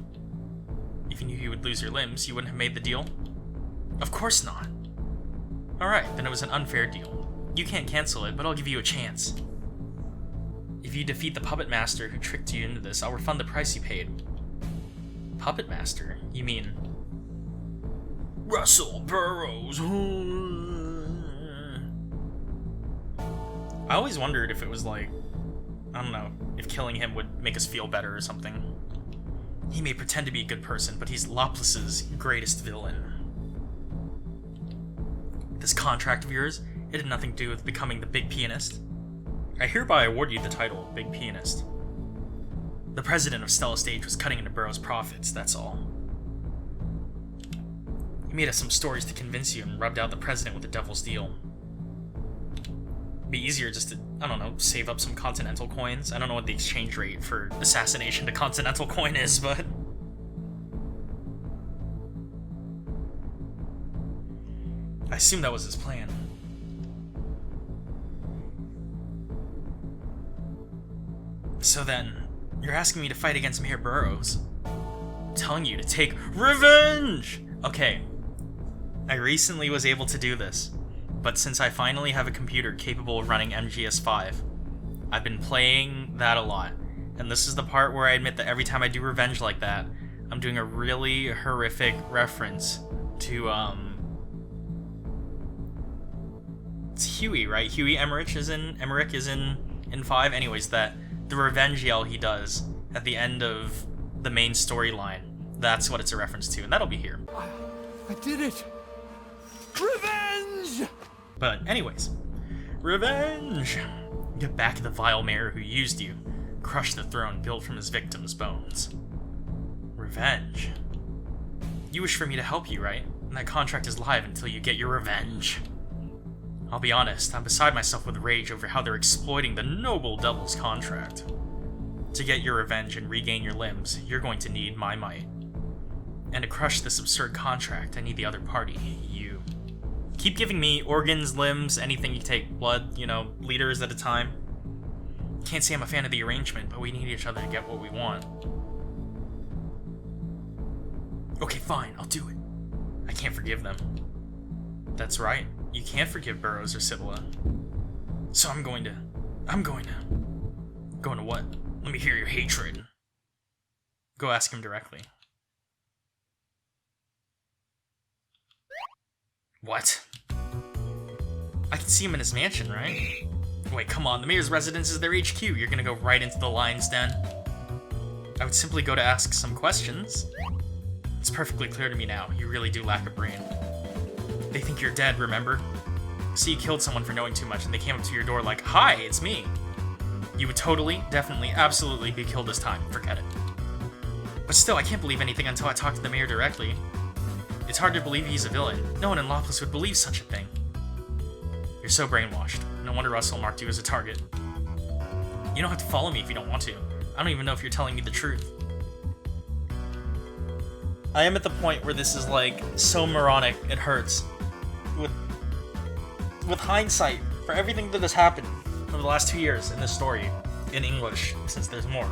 A: If you knew you would lose your limbs, you wouldn't have made the deal? Of course not. Alright, then it was an unfair deal. You can't cancel it, but I'll give you a chance. If you defeat the Puppet Master who tricked you into this, I'll refund the price you paid. Puppet Master? You mean... Russell Burroughs. I always wondered if it was like, I don't know, if killing him would make us feel better or something. He may pretend to be a good person, but he's Lopless's greatest villain. This contract of yours, it had nothing to do with becoming the big pianist. I hereby award you the title of Big Pianist. The president of Stella Stage was cutting into Burroughs' profits, that's all. He made us some stories to convince you and rubbed out the president with the devil's deal. It'd be easier just to, I don't know, save up some Continental coins. I don't know what the exchange rate for assassination to Continental coin is, but... I assume that was his plan. So then, you're asking me to fight against Mayor Burroughs. I'm telling you to take revenge! Okay, I recently was able to do this, but since I finally have a computer capable of running MGS5, I've been playing that a lot, and this is the part where I admit that every time I do revenge like that, I'm doing a really horrific reference to, it's Huey, right? Huey Emmerich is in 5. Anyways, the revenge yell he does at the end of the main storyline, that's what it's a reference to, and that'll be here.
B: I did it! Revenge!
A: But anyways, revenge! Get back at the vile mayor who used you, crush the throne built from his victim's bones. Revenge. You wish for me to help you, right? And that contract is live until you get your revenge. I'll be honest, I'm beside myself with rage over how they're exploiting the noble devil's contract. To get your revenge and regain your limbs, you're going to need my might. And to crush this absurd contract, I need the other party, you. Keep giving me organs, limbs, anything you take, blood, you know, liters at a time. Can't say I'm a fan of the arrangement, but we need each other to get what we want. Okay, fine, I'll do it. I can't forgive them. That's right, you can't forgive Burroughs or Sibylla. So I'm going to... Going to what? Let me hear your hatred. Go ask him directly. What? I can see him in his mansion, right? Wait, come on, the mayor's residence is their HQ. You're gonna go right into the lion's den? I would simply go to ask some questions. It's perfectly clear to me now, you really do lack a brain. They think you're dead, remember? So you killed someone for knowing too much and they came up to your door like, "Hi, it's me." You would totally, definitely, absolutely be killed this time. Forget it. But still, I can't believe anything until I talk to the mayor directly. It's hard to believe he's a villain. No one in Lawless would believe such a thing. You're so brainwashed. No wonder Russell marked you as a target. You don't have to follow me if you don't want to. I don't even know if you're telling me the truth. I am at the point where this is like so moronic it hurts. With hindsight, for everything that has happened over the last 2 years in this story, in English, since there's more.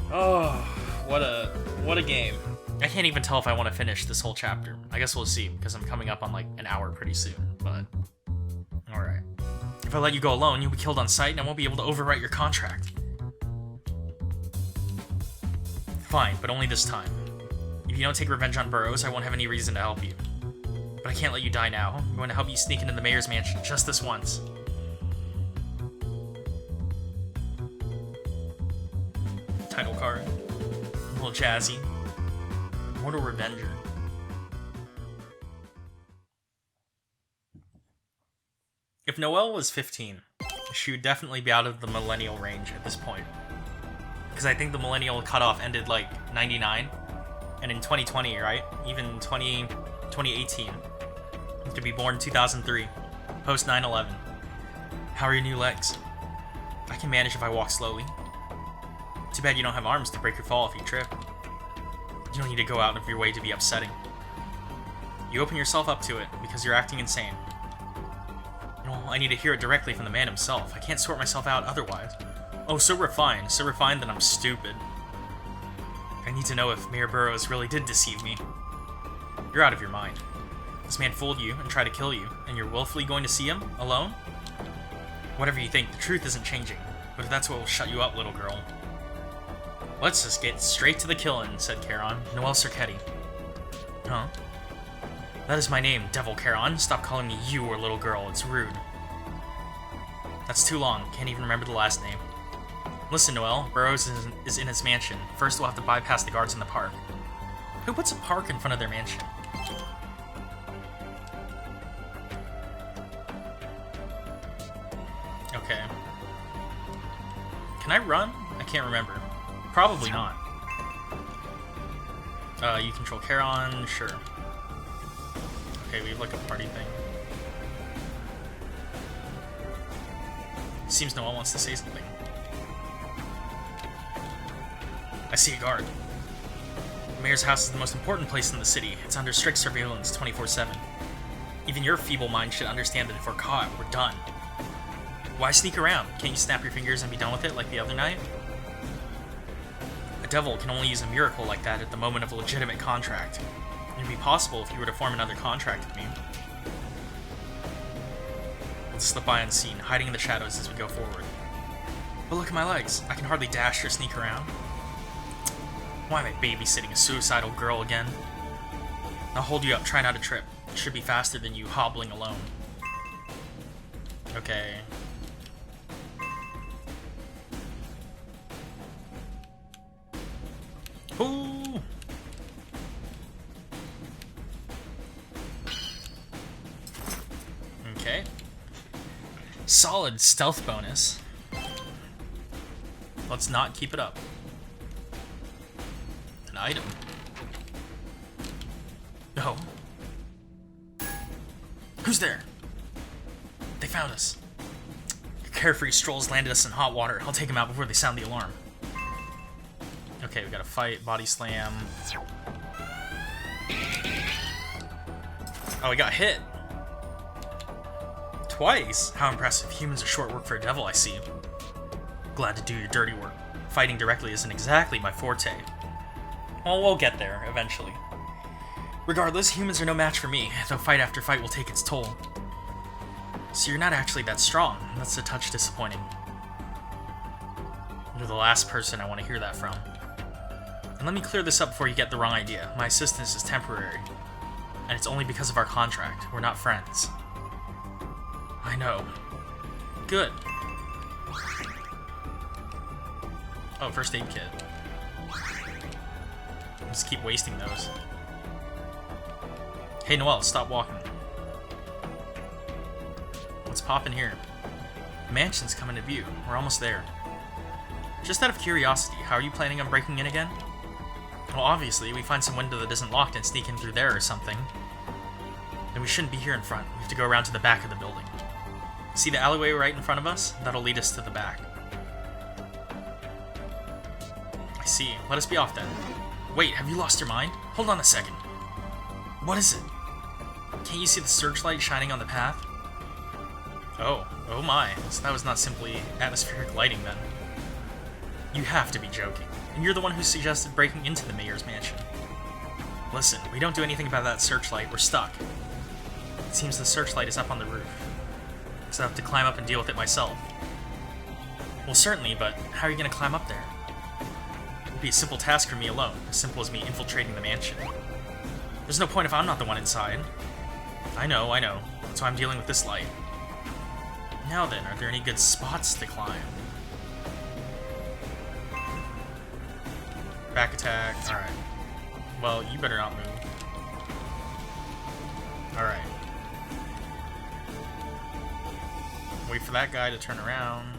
A: Oh, what a game. I can't even tell if I want to finish this whole chapter. I guess we'll see, because I'm coming up on like an hour pretty soon, but... Alright. If I let you go alone, you'll be killed on sight and I won't be able to overwrite your contract. Fine, but only this time. If you don't take revenge on Burroughs, I won't have any reason to help you. But I can't let you die now. I'm going to help you sneak into the mayor's mansion just this once. Title card. A little jazzy. Mortal Revenger. If Noel was 15, she would definitely be out of the millennial range at this point. Because I think the millennial cutoff ended like 99, and in 2020, right? Even 2018. To be born 2003, post 9/11. How are your new legs? I can manage if I walk slowly. Too bad you don't have arms to break your fall if you trip. You don't need to go out of your way to be upsetting. You open yourself up to it because you're acting insane. Well, I need to hear it directly from the man himself. I can't sort myself out otherwise. Oh, so refined that I'm stupid. I need to know if Mayor Burroughs really did deceive me. You're out of your mind. This man fooled you and tried to kill you, and you're willfully going to see him, alone? Whatever you think, the truth isn't changing, but if that's what will shut you up, little girl. Let's just get straight to the killing, said Charon. Noel Circetti. Huh? That is my name, Devil Charon. Stop calling me you or little girl, it's rude. That's too long, can't even remember the last name. Listen, Noel, Burroughs is in his mansion. First we'll have to bypass the guards in the park. Who puts a park in front of their mansion? Okay. Can I run? I can't remember. Probably not. You control Charon, sure. Okay, we have like a party thing. Seems Noel wants to say something. I see a guard. The mayor's house is the most important place in the city. It's under strict surveillance 24/7. Even your feeble mind should understand that if we're caught, we're done. Why sneak around? Can't you snap your fingers and be done with it like the other night? A devil can only use a miracle like that at the moment of a legitimate contract. It would be possible if you were to form another contract with me. We'll slip by unseen, hiding in the shadows as we go forward. But look at my legs. I can hardly dash or sneak around. Why am I babysitting a suicidal girl again? I'll hold you up, try not to trip. It should be faster than you hobbling alone. Okay. Ooh! Okay. Solid stealth bonus. Let's not keep it up. An item. No. there? They found us. Your carefree strolls landed us in hot water. I'll take them out before they sound the alarm. Okay, we gotta fight, body slam. Oh, we got hit. Twice? How impressive. Humans are short work for a devil, I see. Glad to do your dirty work. Fighting directly isn't exactly my forte. Well, we'll get there, eventually. Regardless, humans are no match for me, though fight after fight will take its toll. So you're not actually that strong. That's a touch disappointing. You're the last person I want to hear that from. And let me clear this up before you get the wrong idea. My assistance is temporary. And it's only because of our contract. We're not friends. I know. Good. Oh, first aid kit. Just keep wasting those. Hey Noel, stop walking. What's poppin' here? The mansion's coming to view. We're almost there. Just out of curiosity, how are you planning on breaking in again? Well, obviously, we find some window that isn't locked and sneak in through there or something. Then we shouldn't be here in front. We have to go around to the back of the building. See the alleyway right in front of us? That'll lead us to the back. I see. Let us be off then. Wait, have you lost your mind? Hold on a second. What is it? Can't you see the searchlight shining on the path? Oh my. So that was not simply atmospheric lighting then. You have to be joking. And you're the one who suggested breaking into the mayor's mansion. Listen, we don't do anything about that searchlight. We're stuck. It seems the searchlight is up on the roof. So I have to climb up and deal with it myself. Well, certainly, but how are you going to climb up there? It would be a simple task for me alone, as simple as me infiltrating the mansion. There's no point if I'm not the one inside. I know. That's why I'm dealing with this light. Now then, are there any good spots to climb? Back attack, alright. Well, you better not move. Alright. Wait for that guy to turn around.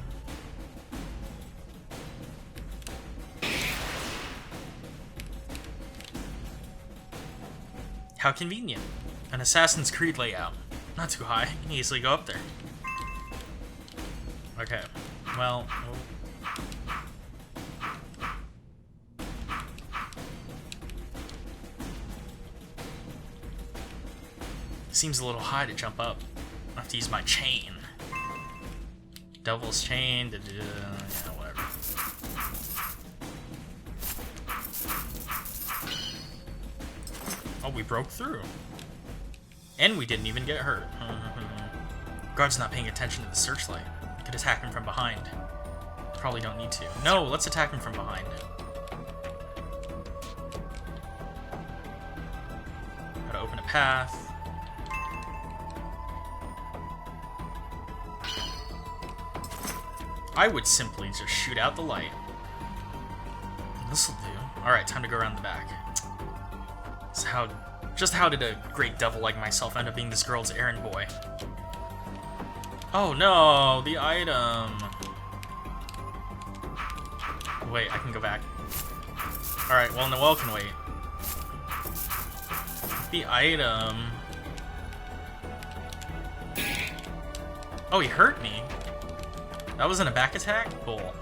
A: How convenient. An Assassin's Creed layout. Not too high. You can easily go up there. Okay. Well... Seems a little high to jump up. I have to use my chain. Devil's chain. Yeah, whatever. Oh, we broke through. And we didn't even get hurt. Guard's not paying attention to the searchlight. Could attack him from behind. Probably don't need to. No, let's attack him from behind. Gotta open a path. I would simply just shoot out the light. This'll do. Alright, time to go around the back. So how did a great devil like myself end up being this girl's errand boy? Oh no, the item. Wait, I can go back. Alright, well, Noel can wait. The item. Oh, he hurt me. That wasn't a back attack? Cool.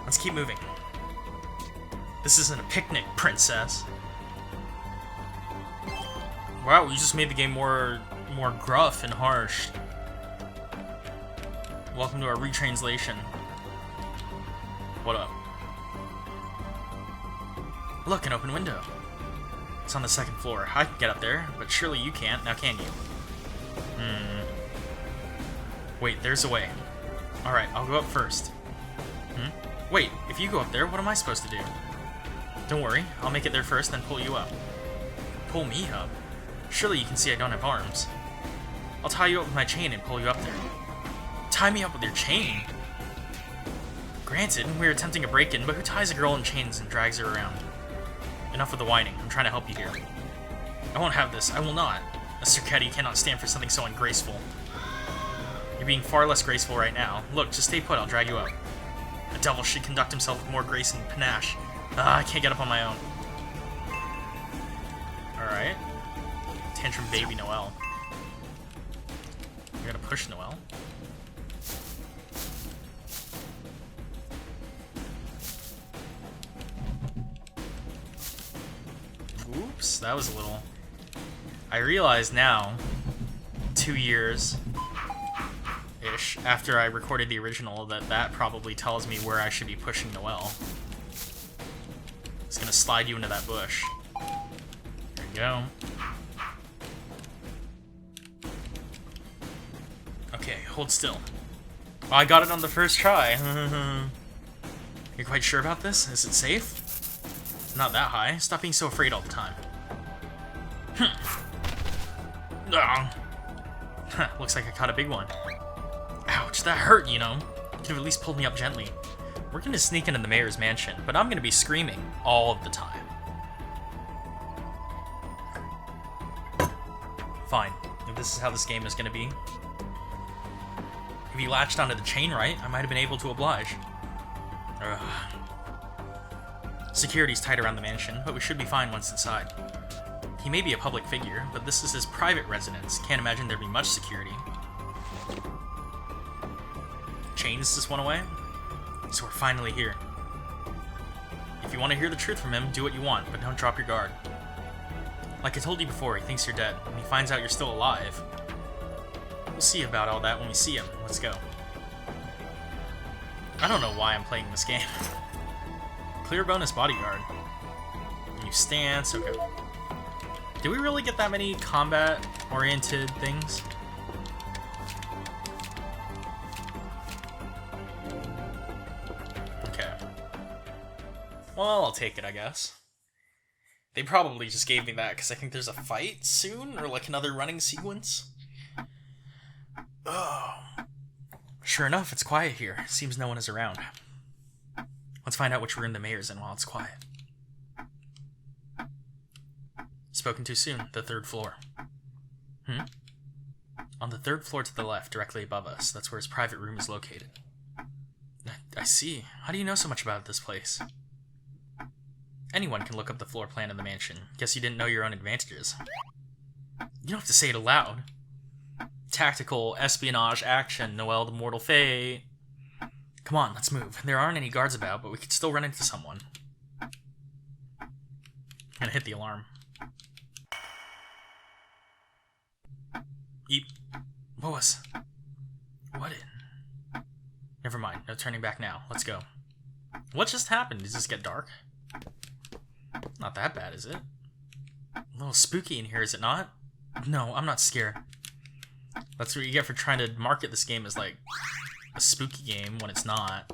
A: Let's keep moving. This isn't a picnic, princess. Wow, we just made the game more gruff and harsh. Welcome to our retranslation. What up? Look, an open window. It's on the second floor. I can get up there, but surely you can't. Now can you? Wait, there's a way. Alright, I'll go up first. Wait, if you go up there, what am I supposed to do? Don't worry, I'll make it there first, then pull you up. Pull me up? Surely you can see I don't have arms. I'll tie you up with my chain and pull you up there. Tie me up with your chain? Granted, we're attempting a break-in, but who ties a girl in chains and drags her around? Enough of the whining. I'm trying to help you here. I won't have this. I will not. A Circetti cannot stand for something so ungraceful. You're being far less graceful right now. Look, just stay put. I'll drag you up. A devil should conduct himself with more grace and panache. I can't get up on my own. Alright. Tantrum baby Noel. We're gonna push Noel. Oops, that was a little... I realize now, 2 years-ish after I recorded the original, that probably tells me where I should be pushing Noel. It's gonna slide you into that bush. There you go. Okay, hold still. Oh, I got it on the first try. You're quite sure about this? Is it safe? Not that high. Stop being so afraid all the time. Looks like I caught a big one. Ouch, that hurt, you know. Could have at least pulled me up gently. We're gonna sneak into the mayor's mansion, but I'm gonna be screaming all of the time. Fine, if this is how this game is gonna be. If you latched onto the chain right, I might have been able to oblige. Ugh. Security's tight around the mansion, but we should be fine once inside. He may be a public figure, but this is his private residence. Can't imagine there'd be much security. Chains just went away? So we're finally here. If you want to hear the truth from him, do what you want, but don't drop your guard. Like I told you before, he thinks you're dead, and he finds out you're still alive. We'll see about all that when we see him. Let's go. I don't know why I'm playing this game. Clear bonus bodyguard. New stance, okay. Do we really get that many combat-oriented things? Okay. Well, I'll take it, I guess. They probably just gave me that because I think there's a fight soon, or like another running sequence. Oh. Sure enough, it's quiet here. Seems no one is around. Let's find out which room the mayor's in while it's quiet. Spoken too soon. The 3rd floor. On the 3rd floor to the left, directly above us. That's where his private room is located. I see. How do you know so much about this place? Anyone can look up the floor plan of the mansion. Guess you didn't know your own advantages. You don't have to say it aloud. Tactical, espionage, action, Noel the Mortal Fate. Come on, let's move. There aren't any guards about, but we could still run into someone. And hit the alarm. Eep. What in? Never mind, no turning back now. Let's go. What just happened? Does this get dark? Not that bad, is it? A little spooky in here, is it not? No, I'm not scared. That's what you get for trying to market this game as, like, a spooky game when it's not.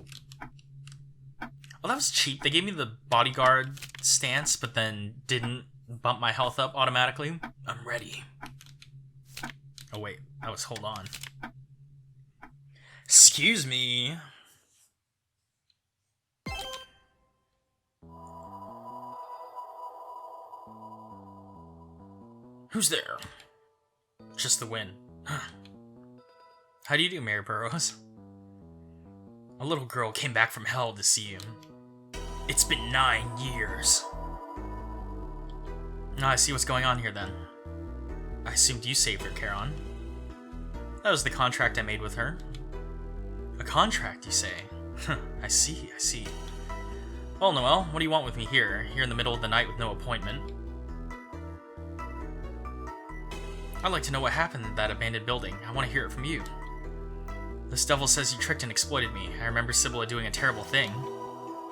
A: Oh, that was cheap. They gave me the bodyguard stance, but then didn't bump my health up automatically. I'm ready. Oh, wait. That was hold on. Excuse me. Who's there? Just the wind. How do you do, Mayor Burroughs? A little girl came back from hell to see you. It's been 9 years. I see what's going on here, then. I assumed you saved her, Charon. That was the contract I made with her. A contract, you say? I see. Well, Noel, what do you want with me here in the middle of the night with no appointment? I'd like to know what happened in that abandoned building. I want to hear it from you. This devil says you tricked and exploited me. I remember Sibylla doing a terrible thing.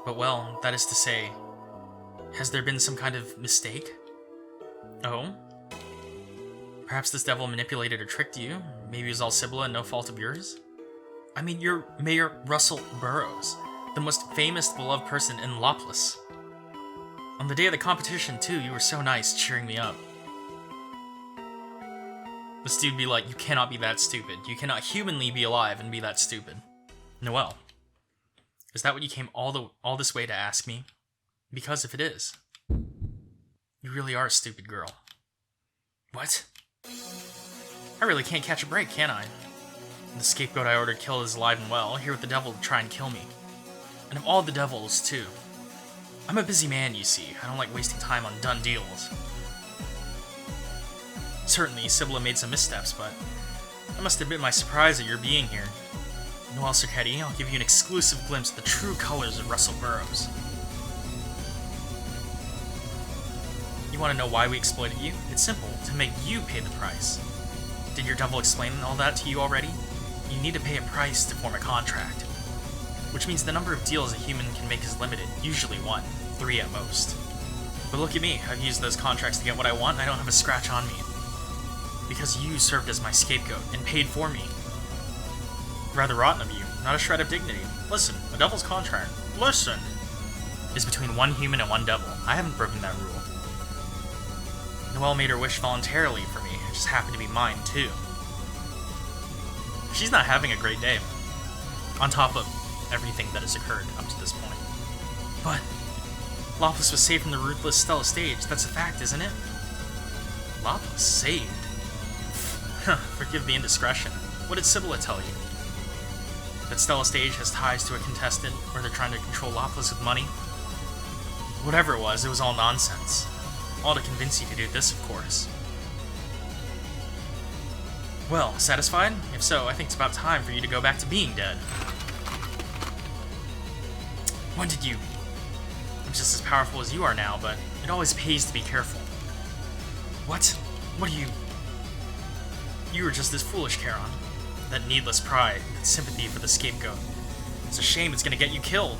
A: But well, that is to say, has there been some kind of mistake? Oh? Perhaps this devil manipulated or tricked you? Maybe it was all Sibylla and no fault of yours? I mean, you're Mayor Russell Burroughs, the most famous, beloved person in Lopolis. On the day of the competition, too, you were so nice, cheering me up. This dude be like, you cannot be that stupid. You cannot humanly be alive and be that stupid. Noel, is that what you came all this way to ask me? Because if it is, you really are a stupid girl. What? I really can't catch a break, can I? The scapegoat I ordered killed is alive and well, here with the devil to try and kill me. And of all the devils, too. I'm a busy man, you see. I don't like wasting time on done deals. Certainly, Sibylla made some missteps, but I must admit my surprise at your being here. Noel Sirketti, I'll give you an exclusive glimpse of the true colors of Russell Burroughs. You want to know why we exploited you? It's simple, to make you pay the price. Did your devil explain all that to you already? You need to pay a price to form a contract. Which means the number of deals a human can make is limited, usually 1, 3 at most. But look at me, I've used those contracts to get what I want and I don't have a scratch on me. Because you served as my scapegoat and paid for me. Rather rotten of you, not a shred of dignity. Listen, a devil's contract, listen, is between one human and one devil. I haven't broken that rule. Noel made her wish voluntarily for me, it just happened to be mine too. She's not having a great day, on top of everything that has occurred up to this point. But Loveless was saved from the ruthless Stella stage, that's a fact, isn't it? Loveless saved? Forgive the indiscretion. What did Sibylla tell you? That Stella stage has ties to a contestant, or they're trying to control Loveless with money? Whatever it was all nonsense. All to convince you to do this, of course. Well, satisfied? If so, I think it's about time for you to go back to being dead. When did you? I'm just as powerful as you are now, but it always pays to be careful. What? What are you? You were just as foolish, Charon. That needless pride, that sympathy for the scapegoat. It's a shame it's gonna get you killed.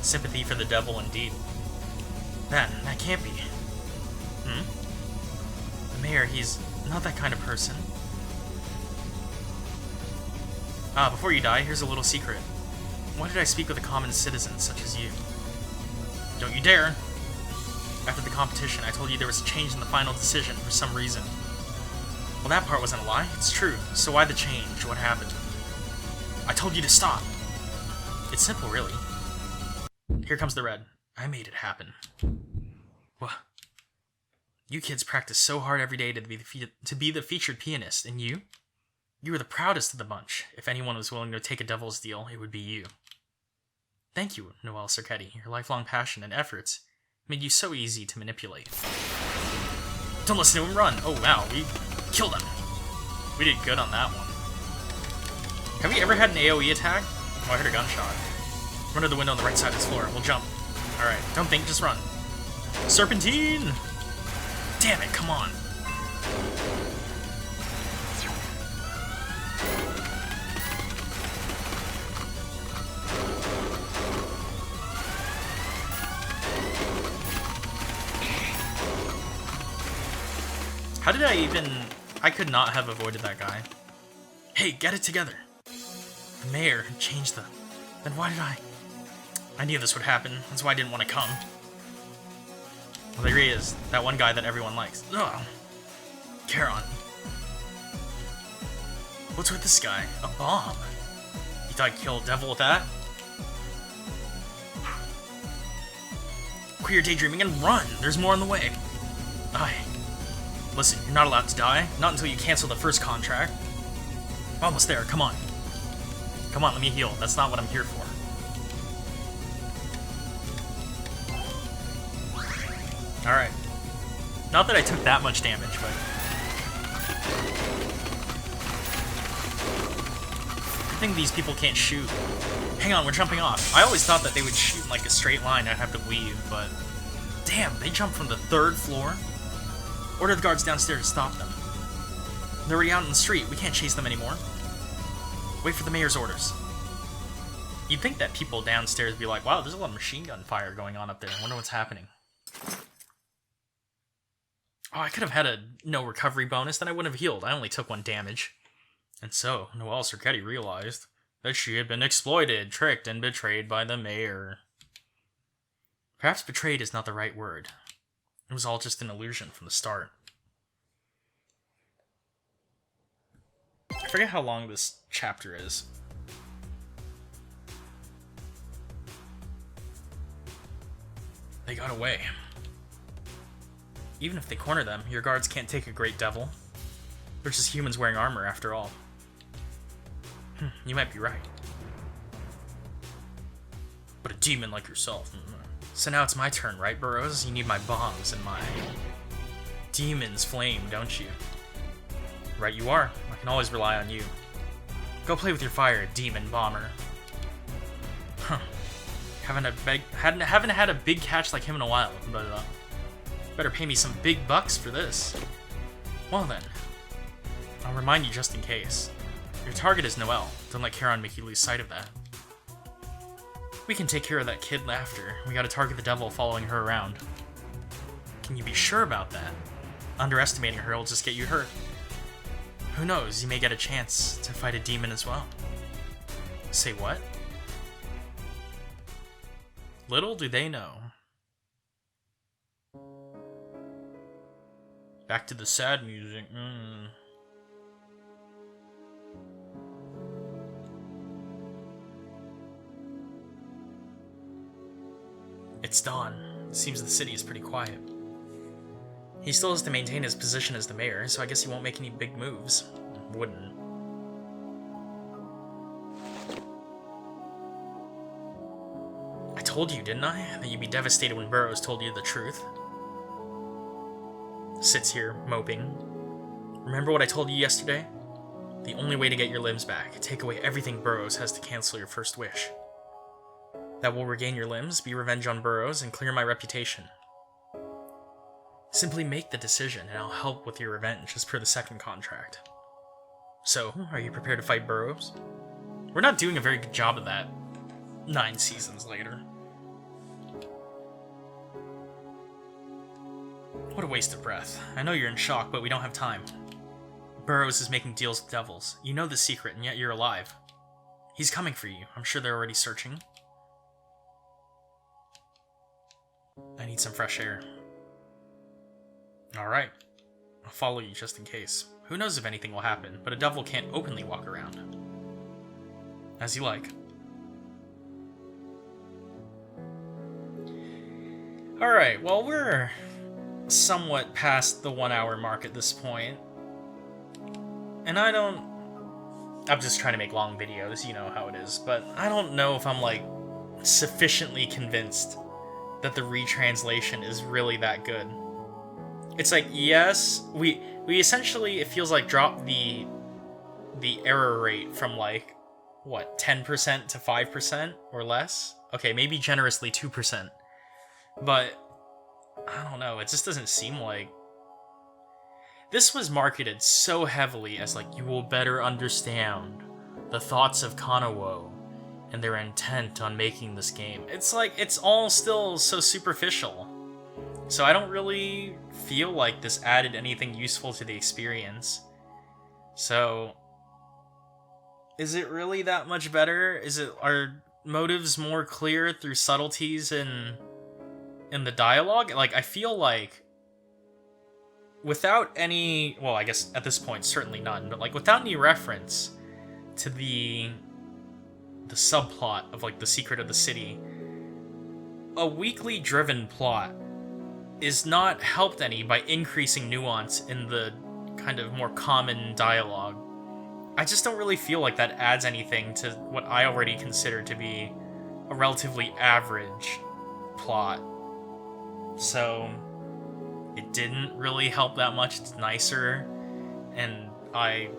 A: Sympathy for the devil, indeed. That can't be. The mayor, he's not that kind of person. Before you die, here's a little secret. Why did I speak with a common citizen such as you? Don't you dare! After the competition, I told you there was a change in the final decision for some reason. Well, that part wasn't a lie, it's true. So why the change? What happened? I told you to stop! It's simple, really. Here comes the red. I made it happen. What? You kids practice so hard every day to be the featured pianist, and you? You were the proudest of the bunch. If anyone was willing to take a devil's deal, it would be you. Thank you, Noel Sirketti. Your lifelong passion and efforts made you so easy to manipulate. Don't listen to him, run! Oh wow, we killed him. We did good on that one. Have we ever had an AoE attack? Oh, I heard a gunshot. Run to the window on the right side of this floor. We'll jump. Alright, don't think, just run. Serpentine! Damn it, come on. How did I even... I could not have avoided that guy. Hey, get it together. The mayor changed the... Then why did I... I knew this would happen. That's why I didn't want to come. Well, there he is. That one guy that everyone likes. Ugh. Charon. What's with this guy? A bomb. You thought I'd kill a devil with that? Quit your daydreaming and run! There's more on the way. Aye. Listen, you're not allowed to die. Not until you cancel the first contract. Almost there, come on. Come on, let me heal. That's not what I'm here for. Alright. Not that I took that much damage, but... Good thing these people can't shoot. Hang on, we're jumping off. I always thought that they would shoot in like a straight line. I'd have to weave, but... Damn, they jumped from the 3rd floor? Order the guards downstairs to stop them. They're already out in the street. We can't chase them anymore. Wait for the mayor's orders. You'd think that people downstairs would be like, wow, there's a lot of machine gun fire going on up there. I wonder what's happening. Oh, I could have had a no recovery bonus, then I wouldn't have healed. I only took 1 damage. And so, Noel Sirketti realized that she had been exploited, tricked, and betrayed by the mayor. Perhaps betrayed is not the right word. It was all just an illusion from the start. I forget how long this chapter is. They got away. Even if they corner them, your guards can't take a great devil. They're just humans wearing armor, after all. You might be right. but a demon like yourself. So now it's my turn, right, Burrows? You need my bombs and my demon's flame, don't you? Right you are. I can always rely on you. Go play with your fire, demon bomber. Huh. Haven't had a big catch like him in a while, but better pay me some big bucks for this. Well then, I'll remind you just in case. Your target is Noel. Don't let Charon make you lose sight of that. We can take care of that kid after. We gotta target the devil following her around. Can you be sure about that? Underestimating her will just get you hurt. Who knows, you may get a chance to fight a demon as well. Say what? Little do they know. Back to the sad music. It's dawn. It seems the city is pretty quiet. He still has to maintain his position as the mayor, so I guess he won't make any big moves. Wouldn't. I told you, didn't I? That you'd be devastated when Burrows told you the truth. Sits here, moping. Remember what I told you yesterday? The only way to get your limbs back, take away everything Burrows has to cancel your first wish. That will regain your limbs, be revenge on Burrows, and clear my reputation. Simply make the decision, and I'll help with your revenge as per the second contract. So, are you prepared to fight Burrows? We're not doing a very good job of that 9 seasons later. What a waste of breath. I know you're in shock, but we don't have time. Burrows is making deals with devils. You know the secret, and yet you're alive. He's coming for you. I'm sure they're already searching. I need some fresh air. Alright. I'll follow you just in case. Who knows if anything will happen, but a devil can't openly walk around. As you like. Alright, well, we're somewhat past the 1 hour mark at this point. And I'm just trying to make long videos, you know how it is, but I don't know if I'm, like, sufficiently convinced that the retranslation is really that good. It's like, yes, we essentially, it feels like, dropped the error rate from, like, what, 10% to 5% or less? Okay, maybe generously 2%. But, I don't know, it just doesn't seem like... This was marketed so heavily as, like, you will better understand the thoughts of Kanawo and their intent on making this game. It's like, it's all still so superficial. So I don't really feel like this added anything useful to the experience. So, is it really that much better? Are motives more clear through subtleties in the dialogue? Like, I feel like without any, well, I guess at this point certainly none, but like without any reference to the subplot of like the secret of the city, a weakly driven plot is not helped any by increasing nuance in the kind of more common dialogue. I just don't really feel like that adds anything to what I already consider to be a relatively average plot. So, it didn't really help that much. It's nicer, and I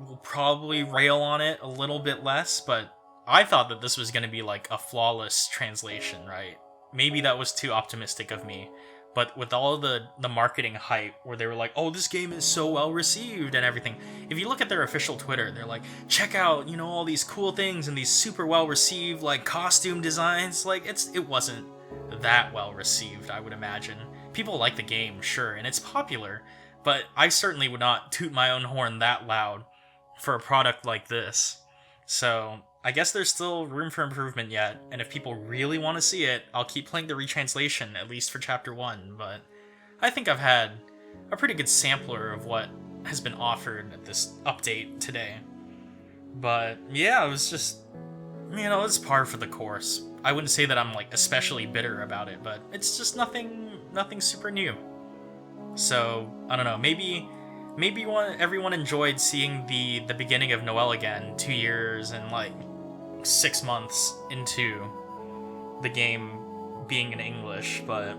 A: will probably rail on it a little bit less, but I thought that this was going to be like a flawless translation, right? Maybe that was too optimistic of me, but with all the marketing hype where they were like, oh, this game is so well received and everything. If you look at their official Twitter, they're like, check out, you know, all these cool things and these super well received like costume designs. Like it wasn't that well received, I would imagine. People like the game, sure, and it's popular, but I certainly would not toot my own horn that loud for a product like this. So I guess there's still room for improvement yet, and if people really want to see it, I'll keep playing the retranslation, at least for Chapter 1, but I think I've had a pretty good sampler of what has been offered at this update today. But yeah, it was just, you know, it's par for the course. I wouldn't say that I'm like especially bitter about it, but it's just nothing super new. So, I don't know, maybe everyone enjoyed seeing the beginning of Noel again 2 years and like 6 months into the game being in English, but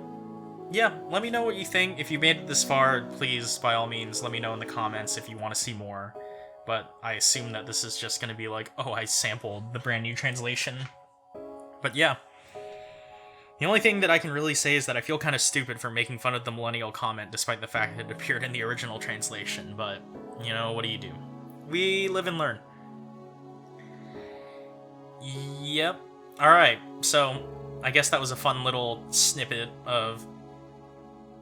A: yeah, let me know what you think. If you made it this far, please, by all means, let me know in the comments if you want to see more. But I assume that this is just going to be like, oh, I sampled the brand new translation. But yeah. The only thing that I can really say is that I feel kind of stupid for making fun of the millennial comment despite the fact that it appeared in the original translation, but, you know, what do you do? We live and learn. Yep. Alright, so I guess that was a fun little snippet of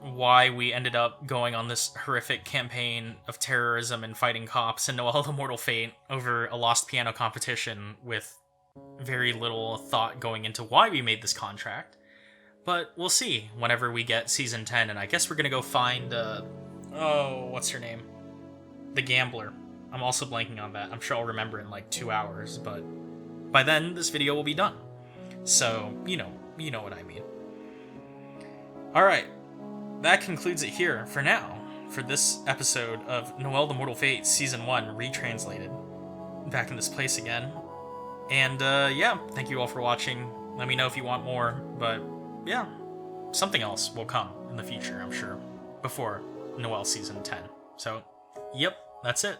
A: why we ended up going on this horrific campaign of terrorism and fighting cops in Noel the Mortal Fate over a lost piano competition with very little thought going into why we made this contract. But we'll see whenever we get Season 10, and I guess we're gonna go find, what's her name? The Gambler. I'm also blanking on that. I'm sure I'll remember in like 2 hours, but by then, this video will be done. So, you know what I mean. Alright, that concludes it here for now, for this episode of Noel the Mortal Fate Season 1 retranslated. Back in this place again. And, yeah, thank you all for watching. Let me know if you want more, but yeah, something else will come in the future, I'm sure, before Noel Season 10. So, yep, that's it.